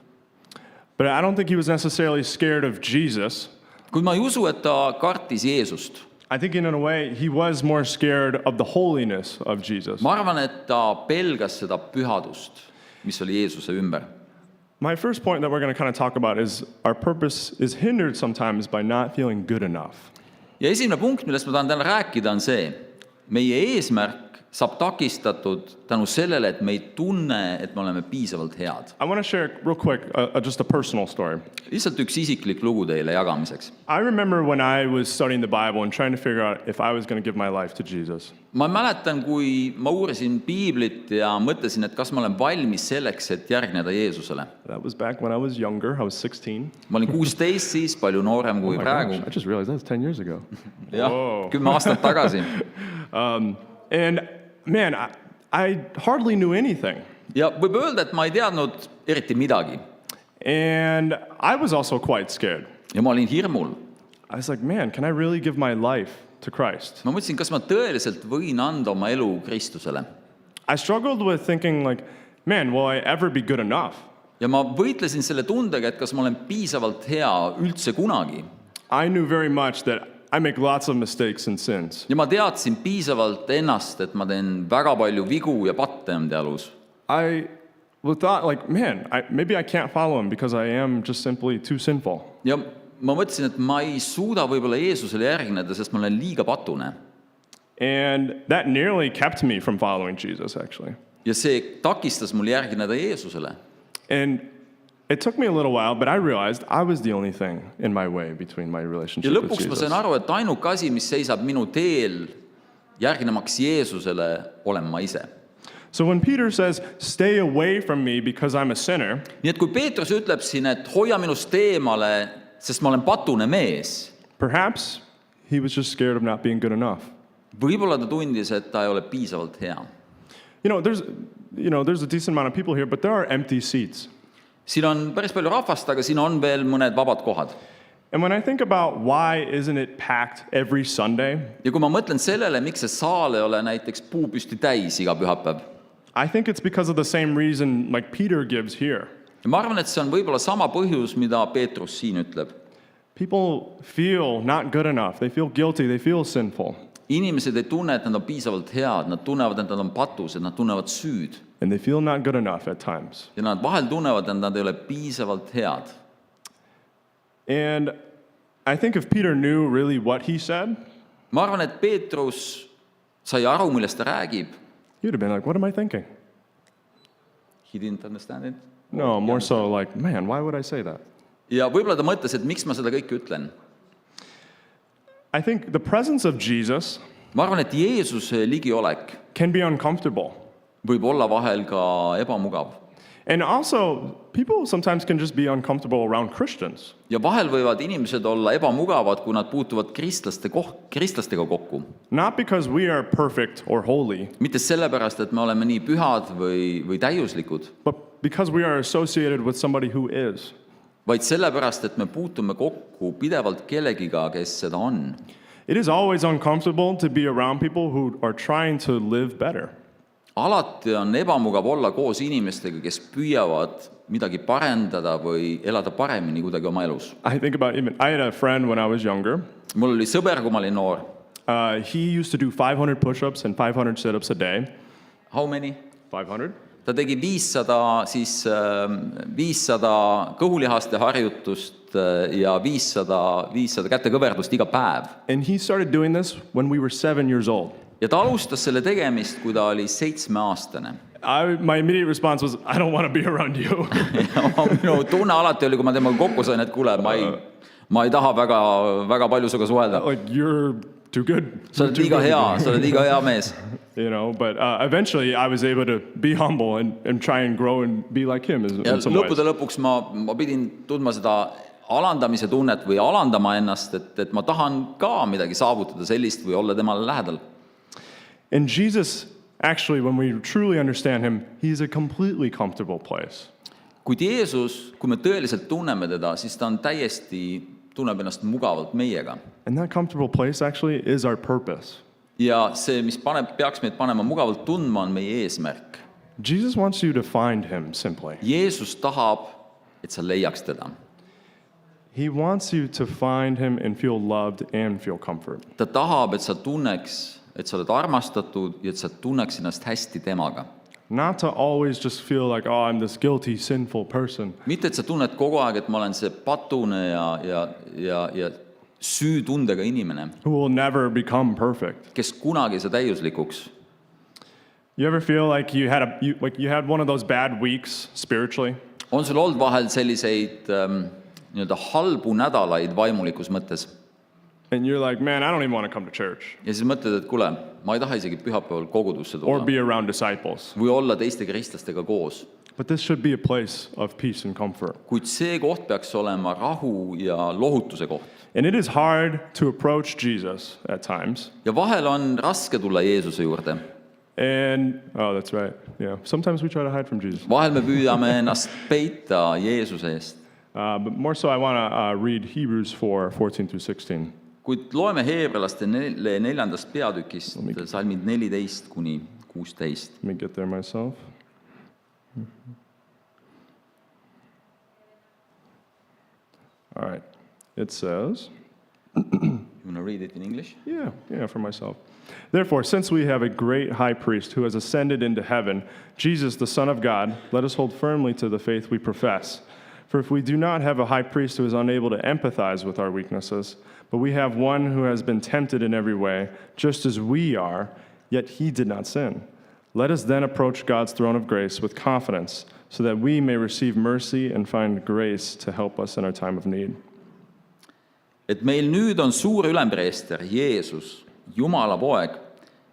But I don't think he was necessarily scared of Jesus. Kuid ma ei usu, et ta kartis Jeesust. I think in a way, he was more scared of the holiness of Jesus. Ma arvan, et ta pelgas seda pühadust, mis oli Jeesuse ümber. My first point that we're going to kind of talk about is our purpose is hindered sometimes by not feeling good enough. Ja esimene punkt, millest ma tahan täna rääkida, on see. Meie eesmärk saab takistatud tänu sellele, et me ei tunne, et me oleme piisavalt head. I want to share real quick just a personal story. Lihtsalt üks isiklik lugu teile jagamiseks. I remember when I was studying the Bible and trying to figure out if I was going to give my life to Jesus. Ma mäletan, kui ma uurisin Piiblit ja mõtlesin, et kas ma olen valmis selleks, et järgneda Jeesusele. That was back when I was younger. I was 16. Ma olin 16 siis, palju noorem kui praegu. I just realized that was 10 years ago. Jah, 10 aastat tagasi. And man, I hardly knew anything. Ja võib öelda, et ma ei teadnud eriti midagi. And I was also quite scared. Ja ma olin hirmul. I was like, man, can I really give my life to Christ. ma mõtlesin, kas ma tõeliselt võin anda oma elu Kristusele. I struggled with thinking like, man, will I ever be good enough? Ja ma võitlesin selle tundega, et kas ma olen piisavalt hea üldse kunagi. I knew very much that I make lots of mistakes and sins. Ja ma teadsin piisavalt ennast, et ma teen väga palju vigu ja patte enda elus. I thought like, man, maybe I can't follow him because I am just simply too sinful. Ja ma mõtlesin, et ma ei suuda võib-olla Jeesusele järgneda, sest ma olen liiga patune. And that nearly kept me from following Jesus, actually. Ja see takistas mul järgneda Jeesusele. And it took me a little while, but I realized I was the only thing in my way between my Ja relationship with lõpuks ma Jesus. sain aru, et ainuke asi, mis seisab minu teel järgnemaks Jeesusele, olen ma ise. So when Peter says, stay away from me because I'm a sinner, Nii et kui Peetrus ütleb siin, et hoia minust eemale, sest ma olen patune mees, perhaps he was just scared of not being good enough. võib-olla ta tundis, et ta ei ole piisavalt hea. There's a decent amount of people here, but there are empty seats. Siin on päris palju rahvast, aga siin on veel mõned vabad kohad. And when I think about why isn't it packed every Sunday, Ja kui ma mõtlen sellele, miks see saal ei ole näiteks puupüsti täis iga pühapäev, I think it's because of the same reason like Peter gives here. ja ma arvan, et see on võib-olla sama põhjus, mida Peetrus siin ütleb. People feel not good enough. They feel guilty. They feel sinful. Inimesed ei tunne, et nad on piisavalt head, nad tunnevad, et nad on patused, nad tunnevad süüd. And they feel not good enough at times. Ja nad vahel tunnevad, et nad ei ole piisavalt head. And I think if Peter knew really what he said, Ma arvan, et Peetrus sai aru, millest ta räägib. he would have been like, what am I thinking? He didn't understand it. No, more so like, man, why would I say that? Ja võib-olla ta mõtles, et miks ma seda kõike ütlen. I think the presence of Jesus Ma arvan, et Jeesuse ligiolek can be uncomfortable. võib olla vahel ka ebamugav. And also, people sometimes can just be uncomfortable around Christians. Ja vahel võivad inimesed olla ebamugavad, kui nad puutuvad kristlastega kokku. Not because we are perfect or holy, Mitte sellepärast, et me oleme nii pühad või täiuslikud, but because we are associated with somebody who is. vaid sellepärast, et me puutume kokku pidevalt kellegiga, kes seda on. It is always uncomfortable to be around people who are trying to live better. Alati on ebamugav olla koos inimestega, kes püüavad midagi parendada või elada paremini kuidagi oma elus. I think about I had a friend when I was younger. Mul oli sõber, kui ma olin noor. He used to do 500 push-ups and 500 sit-ups a day. How many? 500? Ta tegi 500 kõhulihaste harjutust ja 500 kätekõverdust iga päev. And he started doing this when we were 7 years old. Ja ta alustas selle tegemist, kui ta oli 7-aastane. My immediate response was, I don't want to be around you. Ja minu tunne alati oli, kui ma temaga kokku sain, et kuule, ma ei taha väga palju sinuga suhelda. Like, you're too good. Sa oled liiga hea, sa oled liiga hea mees. But eventually I was able to be humble and try and grow and be like him Ja in some ways. lõppude lõpuks ma pidin tundma seda alandamise tunnet või alandama ennast, et ma tahan ka midagi saavutada sellist või olla temale lähedal. And Jesus, actually, when we truly understand him, he's a completely comfortable place. Kuid Jeesus, kui me tõeliselt tunneme teda, siis ta on täiesti, tunneb ennast mugavalt meiega. And that comfortable place actually is our purpose. Ja see, mis peaks meid panema mugavalt tundma, on meie eesmärk. Jesus wants you to find him simply. Jeesus tahab, et sa leiaks teda. He wants you to find him and feel loved and feel comfort. Ta tahab, et sa tunneks, et sa oled armastatud ja et sa tunneks ennast hästi temaga. Not to always just feel like, oh, I'm this guilty, sinful person. Mitte, et sa tunned kogu aeg, et ma olen see patune ja süütundega inimene, Who will never become perfect. kes kunagi ei saa täiuslikuks. You ever feel like you had one of those bad weeks spiritually? On sul olnud vahel selliseid nii-öelda halbu nädalaid vaimulikus mõttes? And you're like, man, I don't even want to come to church Ja siis mõtled, et kuule, ma ei taha isegi pühapäeval kogudusse or tulla be around disciples. või olla teiste kristlastega koos. But this should be a place of peace and comfort. Kuid see koht peaks olema rahu ja lohutuse koht. And it is hard to approach Jesus at times. Ja vahel on raske tulla Jeesuse juurde. And, oh, that's right. Yeah. Sometimes we try to hide from Jesus. Vahel me püüame ennast peita Jeesuse eest. But more so, I want to read Hebrews 4:14 through 16. Kuid loeme Heebrealaste 4. peatükist salmid 14 kuni 16. Let me get there myself. All right. It says, You want to read it in English? Yeah, for myself. Therefore, since we have a great high priest who has ascended into heaven, Jesus, the Son of God, let us hold firmly to the faith we profess. For if we do not have a high priest who is unable to empathize with our weaknesses, but we have one who has been tempted in every way, just as we are, yet he did not sin. Let us then approach God's throne of grace with confidence, so that we may receive mercy and find grace to help us in our time of need. Et meil nüüd on suur ülempreester, Jeesus, Jumala poeg,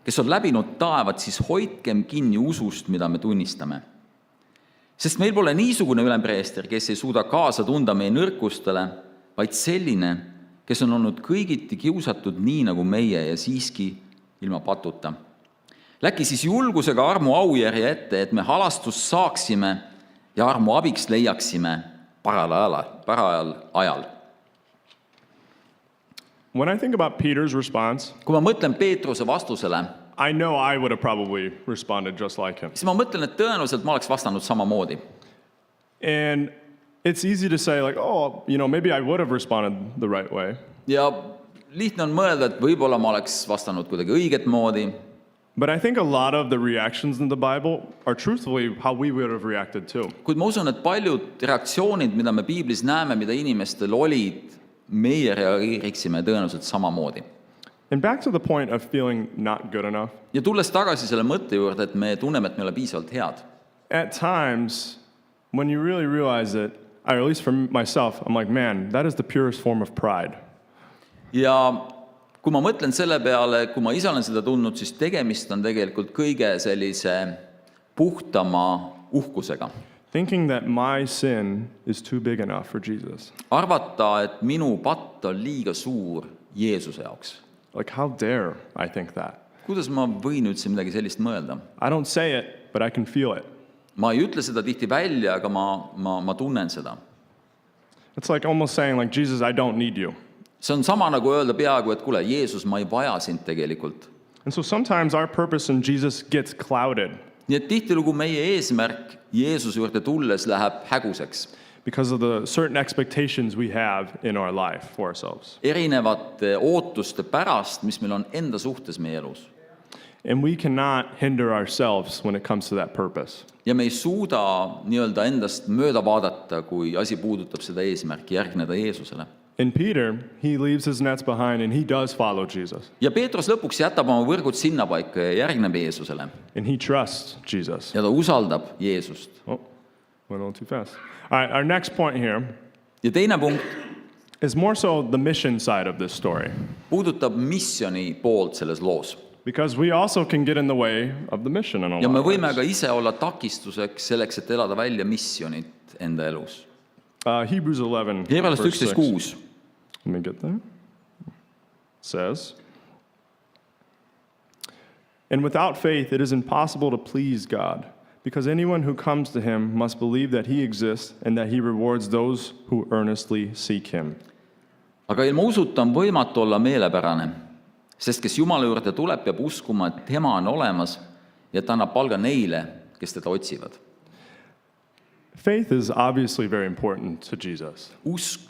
kes on läbinud taevad, siis hoidkem kinni usust, mida me tunnistame. Sest meil pole niisugune ülempreester, kes ei suuda kaasa tunda meie nõrkustele, vaid selline, kes on olnud kõigiti kiusatud nii nagu meie ja siiski ilma patuta. Läki siis julgusega armu aujärje ette, et me halastust saaksime ja armu abiks leiaksime parajal ajal. When I think about Peter's response, Kui ma mõtlen Peetruse vastusele, I know I would have probably responded just like him. siis ma mõtlen, et tõenäoliselt ma oleks vastanud samamoodi. And it's easy to say, like, oh, maybe I would have responded the right way. Ja lihtne on mõelda, et võib-olla ma oleks vastanud kuidagi õiget moodi. But I think a lot of the reactions in the Bible are truthfully how we would have reacted too. Kuid ma usun, et paljud reaktsioonid, mida me Piiblis näeme, mida inimestel olid, meie reageeriksime tõenäoliselt samamoodi. And back to the point of feeling not good enough. Ja tulles tagasi selle mõtte juurde, et me tunneme, et me ei ole piisavalt head. At times, when you really realize it, or at least for myself, I'm like, man, that is the purest form of pride. Ja kui ma mõtlen selle peale, kui ma ise olen seda tundnud, siis tegemist on tegelikult kõige sellise puhtama uhkusega. Thinking that my sin is too big enough for Jesus. Arvata, et minu patt on liiga suur Jeesuse jaoks. Like, how dare I think that? Kuidas ma võin üldse midagi sellist mõelda? I don't say it, but I can feel it. Ma ei ütle seda tihti välja, aga ma tunnen seda. It's like almost saying, like, Jesus, I don't need you. See on sama nagu öelda peaaegu, et kuule, Jeesus, ma ei vaja sind tegelikult. And so sometimes our purpose in Jesus gets clouded Nii et tihtilugu meie eesmärk Jeesuse juurde tulles läheb häguseks. because of the certain expectations we have in our life for ourselves. Erinevate ootuste pärast, mis meil on enda suhtes meie elus. And we cannot hinder ourselves when it comes to that purpose. Ja me ei suuda nii-öelda endast mööda vaadata, kui asi puudutab seda eesmärki järgneda Jeesusele. In Peter, he leaves his nets behind and he does follow Jesus. Ja Peetrus lõpuks jätab oma võrgud sinnapaika ja järgneb Jeesusele. And he trusts Jesus. Ja ta usaldab Jeesust. Oh, went a little too fast. All right, our next point here Ja teine punkt is more so the mission side of this story. puudutab missiooni poolt selles loos. Because we also can get in the way of the mission in a Ja me lot of võime ways. ka ise olla takistuseks selleks, et elada välja missionit enda elus. Hebrews 11, Heebrealaste verse 6. 11.6. Let me get there. It says, and without faith it is impossible to please God, because anyone who comes to him must believe that he exists and that he rewards those who earnestly seek him. Aga ilma usuta on võimatu olla meelepärane, sest kes Jumala juurde tuleb, peab uskuma, et tema on olemas ja ta annab palga neile, kes teda otsivad. Faith is obviously very important to Jesus. Usk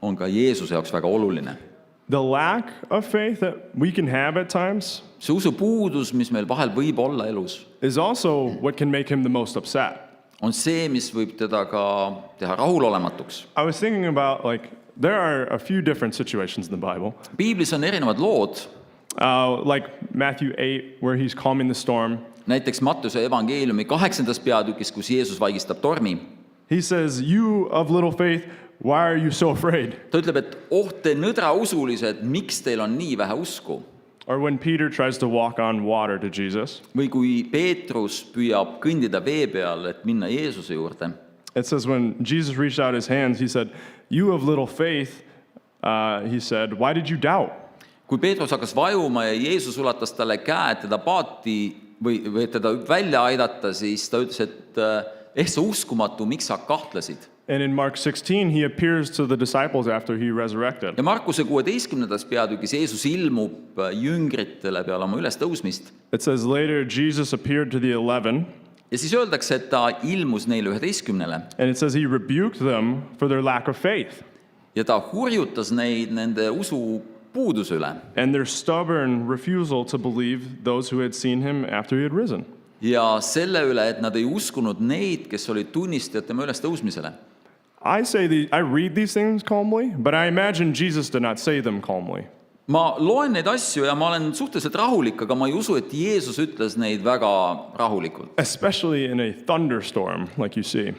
on ka Jeesuse jaoks väga oluline. The lack of faith that we can have at times See usu puudus, mis meil vahel võib olla elus, is also what can make him the most upset. on see, mis võib teda ka teha rahulolematuks. I was thinking about, like, there are a few different situations in the Bible. Piiblis on erinevad lood, Like Matthew 8, where he's calming the storm. näiteks Mattuse evangeeliumi 8. peatükis, kus Jeesus vaigistab tormi. He says, you of little faith, why are you so afraid? Ta ütleb, et te nõdrausulised, miks teil on nii vähe usku? Or when Peter tries to walk on water to Jesus, Või kui Peetrus püüab kõndida vee peal, et minna Jeesuse juurde. it says when Jesus reached out his hands, he said, you of little faith, he said, why did you doubt? Kui Peetrus hakkas vajuma ja Jeesus ulatas talle käe, et teda paati või teda välja aidata, siis ta ütles, et sa uskumatu, miks sa kahtlesid? And in Mark 16, he appears to the disciples after he resurrected. ja Markuse 16. peatükis Jeesus ilmub jüngritele peale oma ülestõusmist. It says later, Jesus appeared to the 11, Ja siis öeldakse, et ta ilmus neile 11-le and it says he rebuked them for their lack of faith ja ta hurjutas neid nende usu puuduse üle and their stubborn refusal to believe those who had seen him after he had risen. ja selle üle, et nad ei uskunud neid, kes olid tunnistajad tema ülestõusmisele. I read these things calmly, but I imagine Jesus did not say them calmly. Ma loen neid asju ja ma olen suhteliselt rahulik, aga ma ei usu, et Jeesus ütles neid väga rahulikult. Especially in a thunderstorm, like you see.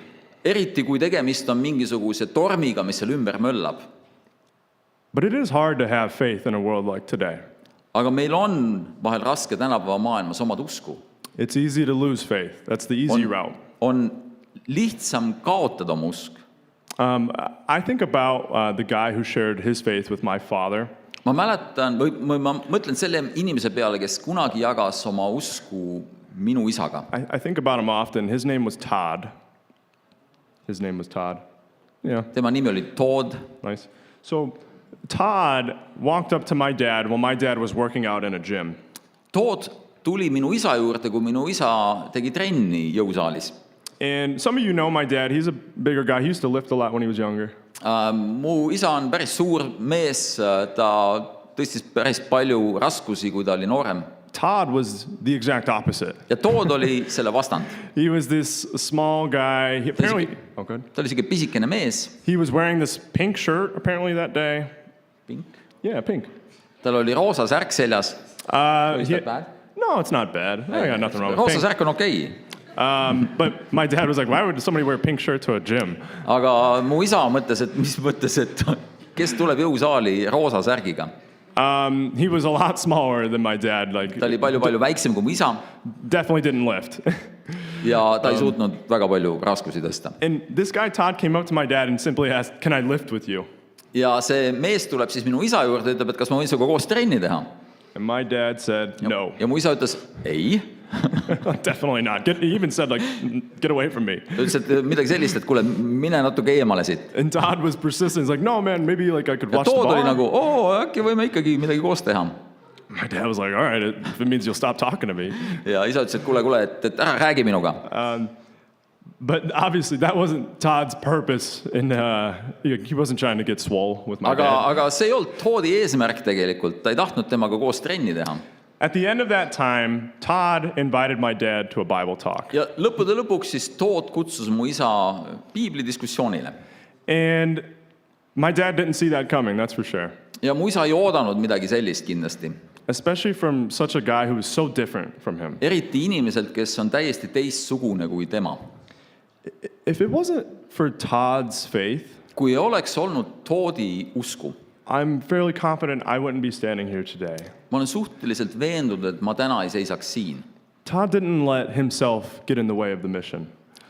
Eriti kui tegemist on mingisuguse tormiga, mis seal ümber möllab. But it is hard to have faith in a world like today. Aga meil on vahel raske tänapäeva maailmas omad usku. It's easy to lose faith. That's the easy route. On lihtsam kaotada oma usk. I think about the guy who shared his faith with my father. Ma mäletan, või ma mõtlen selle inimese peale, kes kunagi jagas oma usku minu isaga. I think about him often. His name was Todd. Yeah, Tema nimi oli Todd. nice. So Todd walked up to my dad while my dad was working out in a gym. Todd tuli minu isa juurde, kui minu isa tegi trenni jõusaalis. And some of you know my dad. He's a bigger guy. He used to lift a lot when he was younger. Mu isa on päris suur mees, ta tõstis päris palju raskusi, kui ta oli noorem. Todd was the exact opposite. Ja Todd oli selle vastand. He was this small guy. Apparently, oh, good. Ta oli siuke pisikene mees. He was wearing this pink shirt apparently that day. Pink. Yeah, pink. Tal oli roosa särk seljas. Is that bad? No, it's not bad. I got nothing wrong with Roosa pink. särk on okei. But my dad was like, why would somebody wear a pink shirt to a gym? Aga mu isa mõtles, et mis mõttes, et kes tuleb jõusaali roosa särgiga. He was a lot smaller than my dad. Ta oli palju väiksem kui mu isa Definitely didn't lift. ja ta ei suutnud väga palju raskusi tõsta. And this guy, Todd, came up to my dad and simply asked, can I lift with you? Ja see mees tuleb siis minu isa juurde ja ütleb, et kas ma võin sinuga koos trenni teha. And my dad said, no. Ja mu isa ütles, ei. Definitely not. He even said, like, get away from me. Ta ütles, et midagi sellist, et kuule, mine natuke eemale siit. And Todd was persistent. He's like, no, man, maybe like I could Ja watch the Tood oli ball. nagu, äkki võime ikkagi midagi koos teha. My dad was like, all right, if it means you'll stop talking to me. Ja isa ütles, et kuule, et ära räägi minuga. But obviously that wasn't Todd's purpose. And he wasn't trying to get swole with my dad. Aga see ei olnud Toodi eesmärk tegelikult. Ta ei tahtnud temaga koos trenni teha. At the end of that time, Todd invited my dad to a Bible talk. Ja lõppude lõpuks siis Tood kutsus mu isa piiblidiskussioonile. And my dad didn't see that coming, that's for sure. Ja mu isa ei oodanud midagi sellist kindlasti. Especially from such a guy who was so different from him. Eriti inimeselt, kes on täiesti teistsugune kui tema. If it wasn't for Todd's faith, Kui ei oleks olnud Toodi usku, I'm fairly confident I wouldn't be standing here today. ma olen suhteliselt veendunud, et ma täna ei seisaks siin. Todd didn't let himself get in the way of the mission.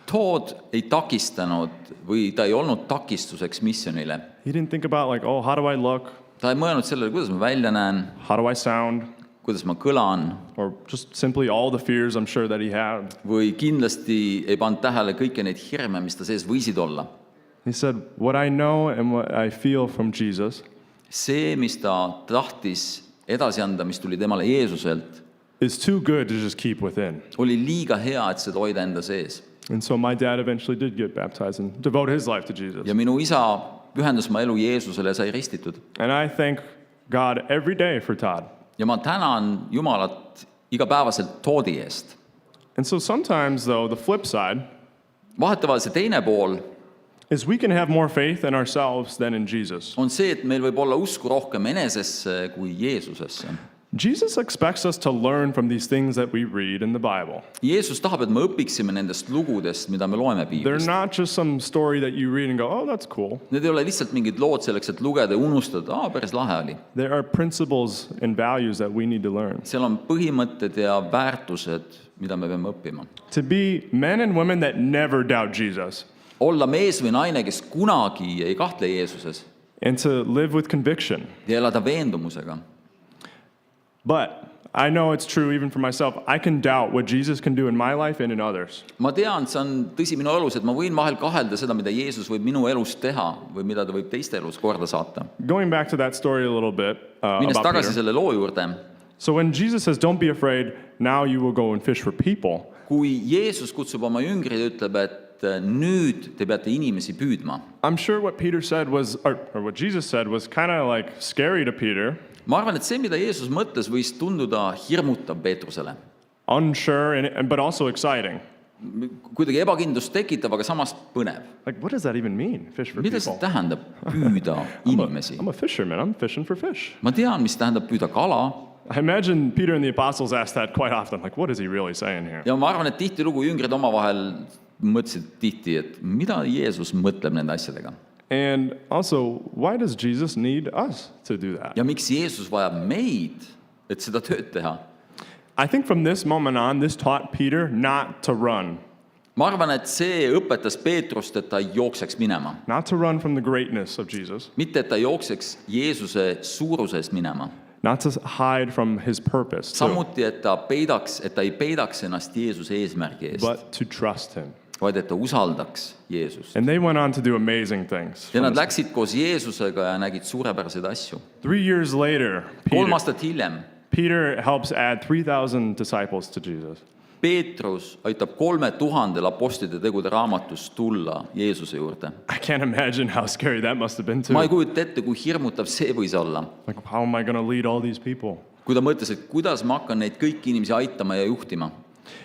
Tood ei takistanud või ta ei olnud takistuseks missionile. He didn't think about like, oh, how do I look? Ta ei mõelnud sellele, kuidas ma välja näen, How do I sound? kuidas ma kõlan, Or just simply all the fears I'm sure that he had. või kindlasti ei pannud tähele kõiki neid hirme, mis ta sees võisid olla. He said, what I know and what I feel from Jesus See, mis ta tahtis edasi anda, mis tuli temale Jeesuselt, is too good to just keep within. oli liiga hea, et seda hoida enda sees. And so my dad eventually did get baptized and devote his life to Jesus. Ja minu isa pühendas oma elu Jeesusele ja sai ristitud. And I thank God every day for Todd. Ja ma tänan Jumalat igapäevaselt Toodi eest. And so sometimes, though, the flip side Vahetevahel see teine pool is we can have more faith in ourselves than in Jesus. on see, et meil võib olla usku rohkem enesesse kui Jeesusesse. Jesus expects us to learn from these things that we read in the Bible. Jeesus tahab, et me õpiksime nendest lugudest, mida me loeme They're piiblist. not just some story that you read and go, oh, that's cool. Need ei ole lihtsalt mingid lood selleks, et lugeda ja unustada, päris lahe oli. There are principles and values that we need to learn. Seal on põhimõtted ja väärtused, mida me peame õppima. To be men and women that never doubt Jesus. Olla mees või naine, kes kunagi ei kahtle Jeesuses And to live with conviction. ja elada veendumusega. But I know it's true even for myself. I can doubt what Jesus can do in my life and in others. ma tean, see on tõsi minu elus, et ma võin vahel kahelda seda, mida Jeesus võib minu elus teha või mida ta võib teiste elus korda saata. Going back to that story a little bit Minnes about tagasi Peter. selle loo juurde. So when Jesus says, don't be afraid, now you will go and fish for people. Kui Jeesus kutsub oma jüngrid ja ütleb, et nüüd te peate inimesi püüdma. I'm sure what Peter said was, or what Jesus said was kind of like scary to Peter. Ma arvan, et see, mida Jeesus mõtles, võis tunduda hirmutav Peetrusele. Unsure, but also exciting. Kuidagi ebakindlust tekitav, aga samas põnev. Like, what does that even mean, fish for Mida see people? tähendab püüda inimesi? I'm a fisherman. I'm fishing for fish. Ma tean, mis tähendab püüda kala. I imagine Peter and the apostles asked that quite often. Like, what is he really saying here? Ja ma arvan, et tihtilugu jüngrid omavahel mõtlesid tihti, et mida Jeesus mõtleb nende asjadega. And also, why does Jesus need us to do that? Ja miks Jeesus vajab meid, et seda tööd teha? I think from this moment on, this taught Peter not to run. Ma arvan, et see õpetas Peetrust, et ta jookseks minema. Not to run from the greatness of Jesus. Mitte, et ta jookseks Jeesuse suurusest minema. Not to hide from his purpose, too, Samuti, et ta ei peidaks ennast Jeesuse eesmärgi eest, but to trust him. vaid et ta usaldaks Jeesust. And they went on to do amazing things. Ja nad läksid koos Jeesusega ja nägid suurepäraseid asju. 3 years later, 3 aastat hiljem Peter helps add 3,000 disciples to Jesus. Peetrus aitab 3000 apostlite tegude raamatust tulla Jeesuse juurde. I can't imagine how scary that must have been Ma ei too. kujuta ette, kui hirmutav see võis olla. Like, how am I going to lead all these people? Kui ta mõtles, et kuidas ma hakkan neid kõiki inimesi aitama ja juhtima.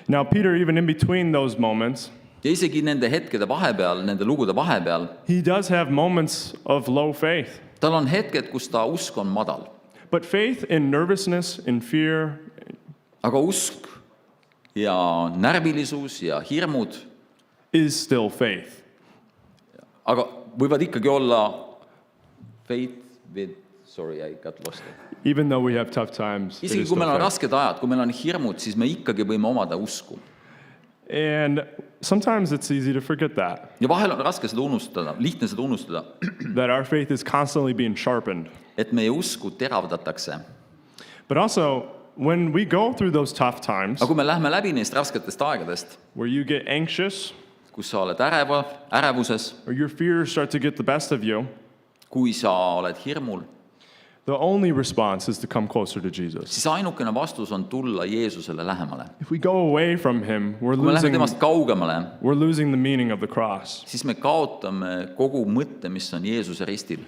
Now, Peter, even in between those moments, Ja isegi nende hetkede vahepeal, nende lugude vahepeal, he does have moments of low faith. tal on hetked, kus ta usk on madal. But faith in nervousness, in fear, Aga usk ja närvilisus ja hirmud, is still faith. aga võivad ikkagi olla faith with, sorry, I got lost. Even though we have tough times, it Isegi is kui still meil on faith. rasked ajad, kui meil on hirmud, siis me ikkagi võime omada usku. And sometimes it's easy to forget that, Ja vahel on raske seda unustada, lihtne seda unustada, that our faith is constantly being sharpened. et meie usku teravdatakse. But also, when we go through those tough times, Aga kui me lähme läbi neist rasketest aegadest, where you get anxious, kus sa oled ärevuses, or your fears start to get the best of you, kui sa oled hirmul, the only response is to come closer to Jesus. siis ainukene vastus on tulla Jeesusele lähemale. If we go away from him, Kui me läheme temast kaugemale, we're losing the meaning of the cross. siis me kaotame kogu mõtte, mis on Jeesuse ristil.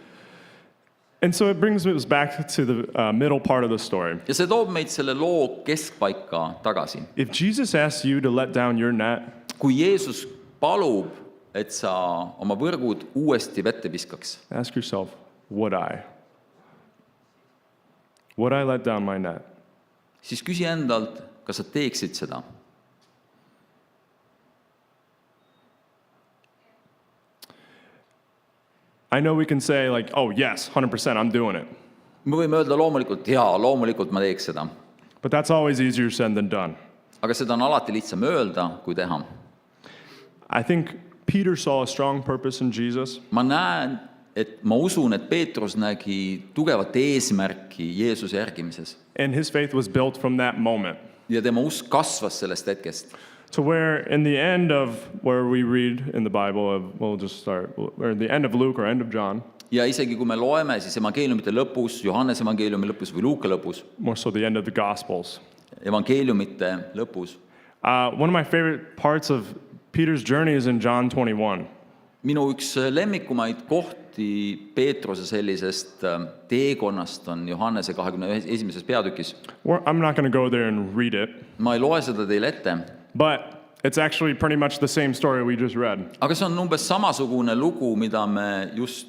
And so it brings us back to the middle part of the story. Ja see toob meid selle loo keskpaika tagasi. If Jesus asks you to let down your net, Kui Jeesus palub, et sa oma võrgud uuesti vette viskaks, ask yourself, would I? Would I let down my net? siis küsi endalt, kas sa teeksid seda. I know we can say like, oh yes, 100%, I'm doing it. Me võime öelda loomulikult, jaa, loomulikult ma teeks seda. But that's always easier said than done. Aga seda on alati lihtsam öelda, kui teha. I think Peter saw a strong purpose in Jesus. Ma usun, et Peetrus nägi tugevat eesmärki Jeesuse järgimises. And his faith was built from that moment. Ja tema usk kasvas sellest hetkest. To where in the end of where we read in the Bible, we'll just start, or the end of Luke or end of John, Ja isegi kui me loeme, siis evangeeliumite lõpus, Johannese evangeeliumi lõpus või Luuka lõpus, more so the end of the Gospels. evangeeliumite lõpus, One of my favorite parts of Peter's journey is in John 21. minu üks lemmikumaid kohti Peetruse sellisest teekonnast on Johannese 21. peatükis. I'm not going to go there and read it, Ma ei loe seda teile ette, but it's actually pretty much the same story we just read, aga see on umbes samasugune lugu, mida me just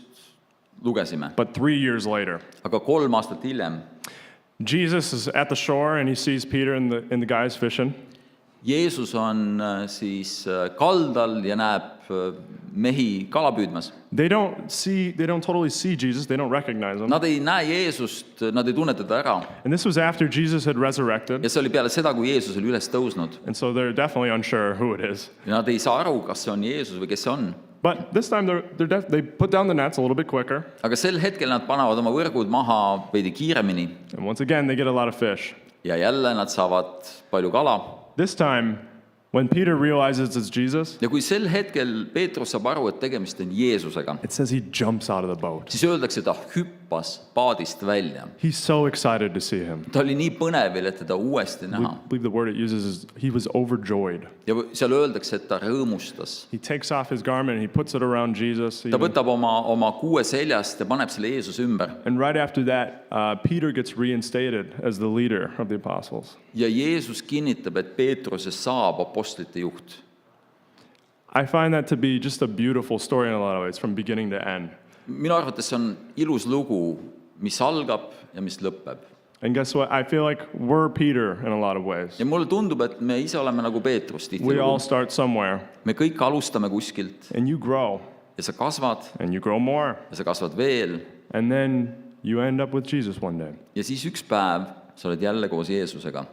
lugesime. but 3 years later. Aga 3 aastat hiljem Jesus is at the shore and he sees Peter and the guys fishing. Jeesus on siis kaldal ja näeb mehi kala püüdmas. They don't totally see Jesus, they don't recognize him. Nad ei näe Jeesust, nad ei tunne teda ära. And this was after Jesus had resurrected, Ja see oli peale seda, kui Jeesus oli üles tõusnud. and so they're definitely unsure who it is. Ja nad ei saa aru, kas see on Jeesus või kes see on. But this time they put down the nets a little bit quicker, Aga sel hetkel nad panevad oma võrgud maha veidi kiiremini. and once again they get a lot of fish. ja jälle nad saavad palju kala. This time, when Peter realizes it's Jesus, Ja kui sel hetkel Peetrus saab aru, et tegemist on Jeesusega, it says he jumps out of the boat. siis öeldakse, ta hüppas paadist välja. He's so excited to see him. Ta oli nii põnevil, et teda uuesti I näha. believe the word it uses is he was overjoyed. Ja seal öeldakse, et ta rõõmustas. He takes off his garment and he puts it around Jesus. Ta võtab oma kuue seljast ja paneb selle Jeesuse ümber. And right after that, Peter gets reinstated as the leader of the apostles. Ja Jeesus kinnitab, et Peetrusest saab apostlite juht. I find that to be just a beautiful story in a lot of ways, from beginning to end. Minu arvates see on ilus lugu, mis algab ja mis lõpeb. And guess what? I feel like we're Peter in a lot of ways. Ja mulle tundub, et me ise oleme nagu Peetrus We all tihtilugu. start somewhere, Me kõik alustame kuskilt and you grow, ja sa kasvad and you grow more, ja sa kasvad veel and then you end up with Jesus one day. ja siis üks päev sa oled jälle koos Jeesusega.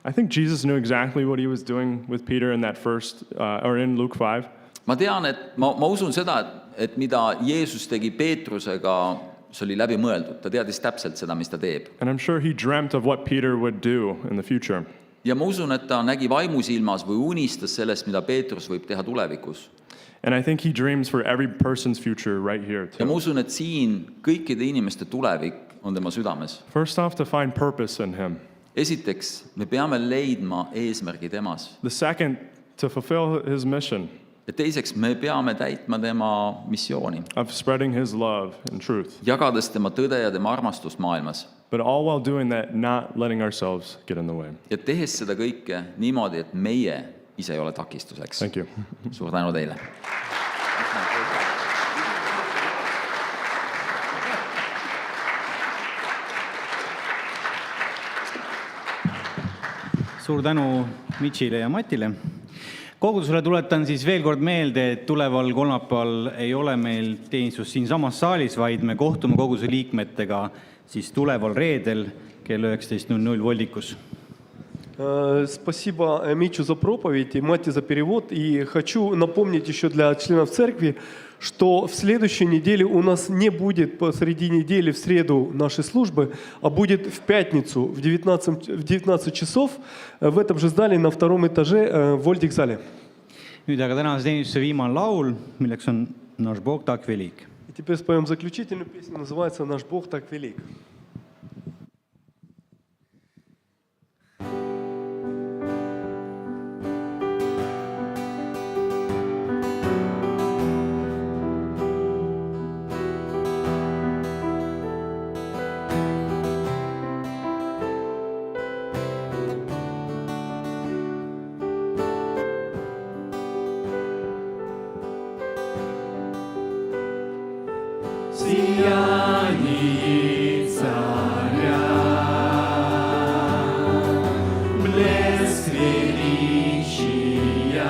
I think Jesus knew exactly what he was doing with Peter in that first, or in Luke 5. Ma tean, et ma usun seda, et mida Jeesus tegi Peetrusega, see oli läbi mõeldud. Ta teadis täpselt seda, mis ta teeb. And I'm sure he dreamt of what Peter would do in the future. Ja ma usun, et ta nägi vaimusilmas või unistas sellest, mida Peetrus võib teha tulevikus. And I think he dreams for every person's future right here Ja ma too. usun, et siin kõikide inimeste tulevik on tema südames. First off, to find purpose in him. Esiteks, me peame leidma eesmärgi temas. The second, to fulfill his mission Ja teiseks, me peame täitma tema missiooni, of spreading his love and truth. jagades tema tõde ja tema armastust maailmas. But all while doing that, not letting ourselves get in the way. Ja tehes seda kõike niimoodi, et meie ise ei ole takistuseks. Thank you. Suur tänu teile! Suur tänu Mitchile ja Matile. Kogudusele tuletan siis veel kord meelde, et tuleval kolmapäeval ei ole meil teenistus siinsamas saalis, vaid me kohtume koguduse liikmetega siis tuleval reedel kell 19:00 voldikus. Спасибо Митчу за проповедь и Мате за перевод. И хочу напомнить еще для членов церкви, что в следующей неделе у нас не будет посреди недели в среду нашей службы, а будет в пятницу в 19 часов в этом же зале на втором этаже в Вольдик-зале. Nüüd aga tänase teenistuse viimane laul, milleks on Наш Бог так велик. И теперь споем заключительную песню, называется «Наш Бог так велик». Сияние царя, блеск величия,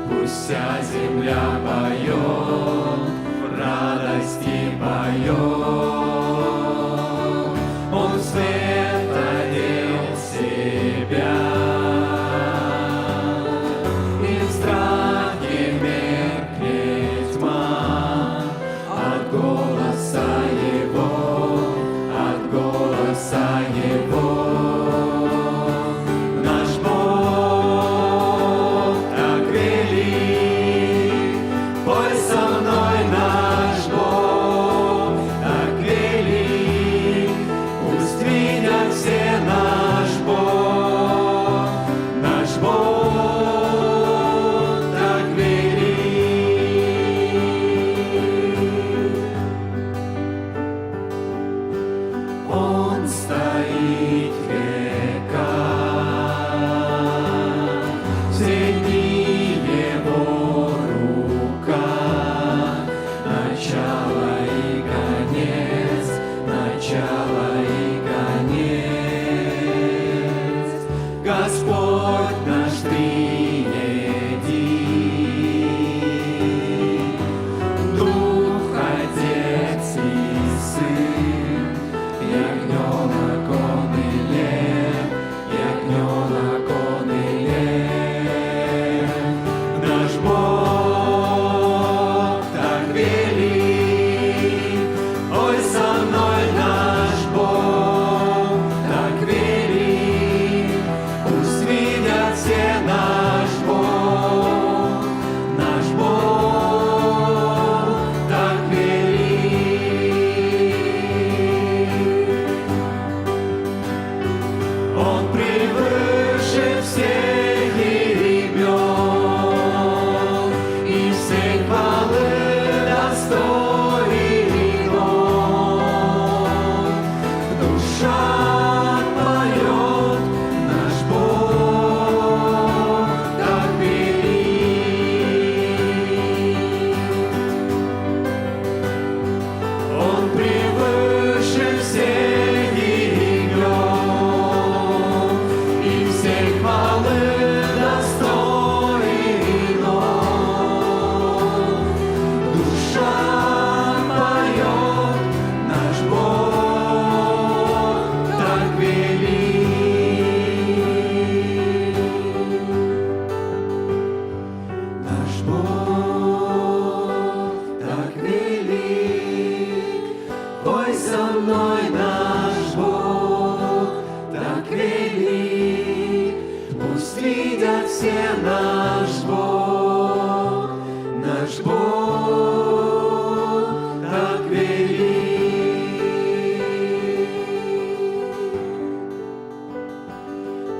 пусть вся земля поет, в радости поет. Он в свет одел себя, и в страхе меркнет тьма. От голоса Его, наш Бог так велик, пой со мной, наш Бог так велик, пусть видят все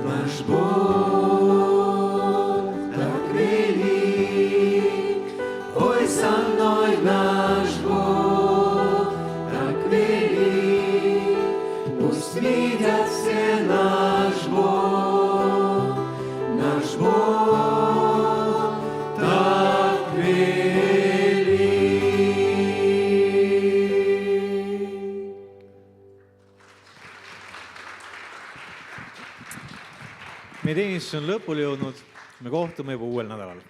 Наш Бог так велик, ой, со мной наш Бог так велик, пусть видят все наш Бог так велик. Meie teenistus on lõpule jõudnud, me kohtume juba uuel nädalal.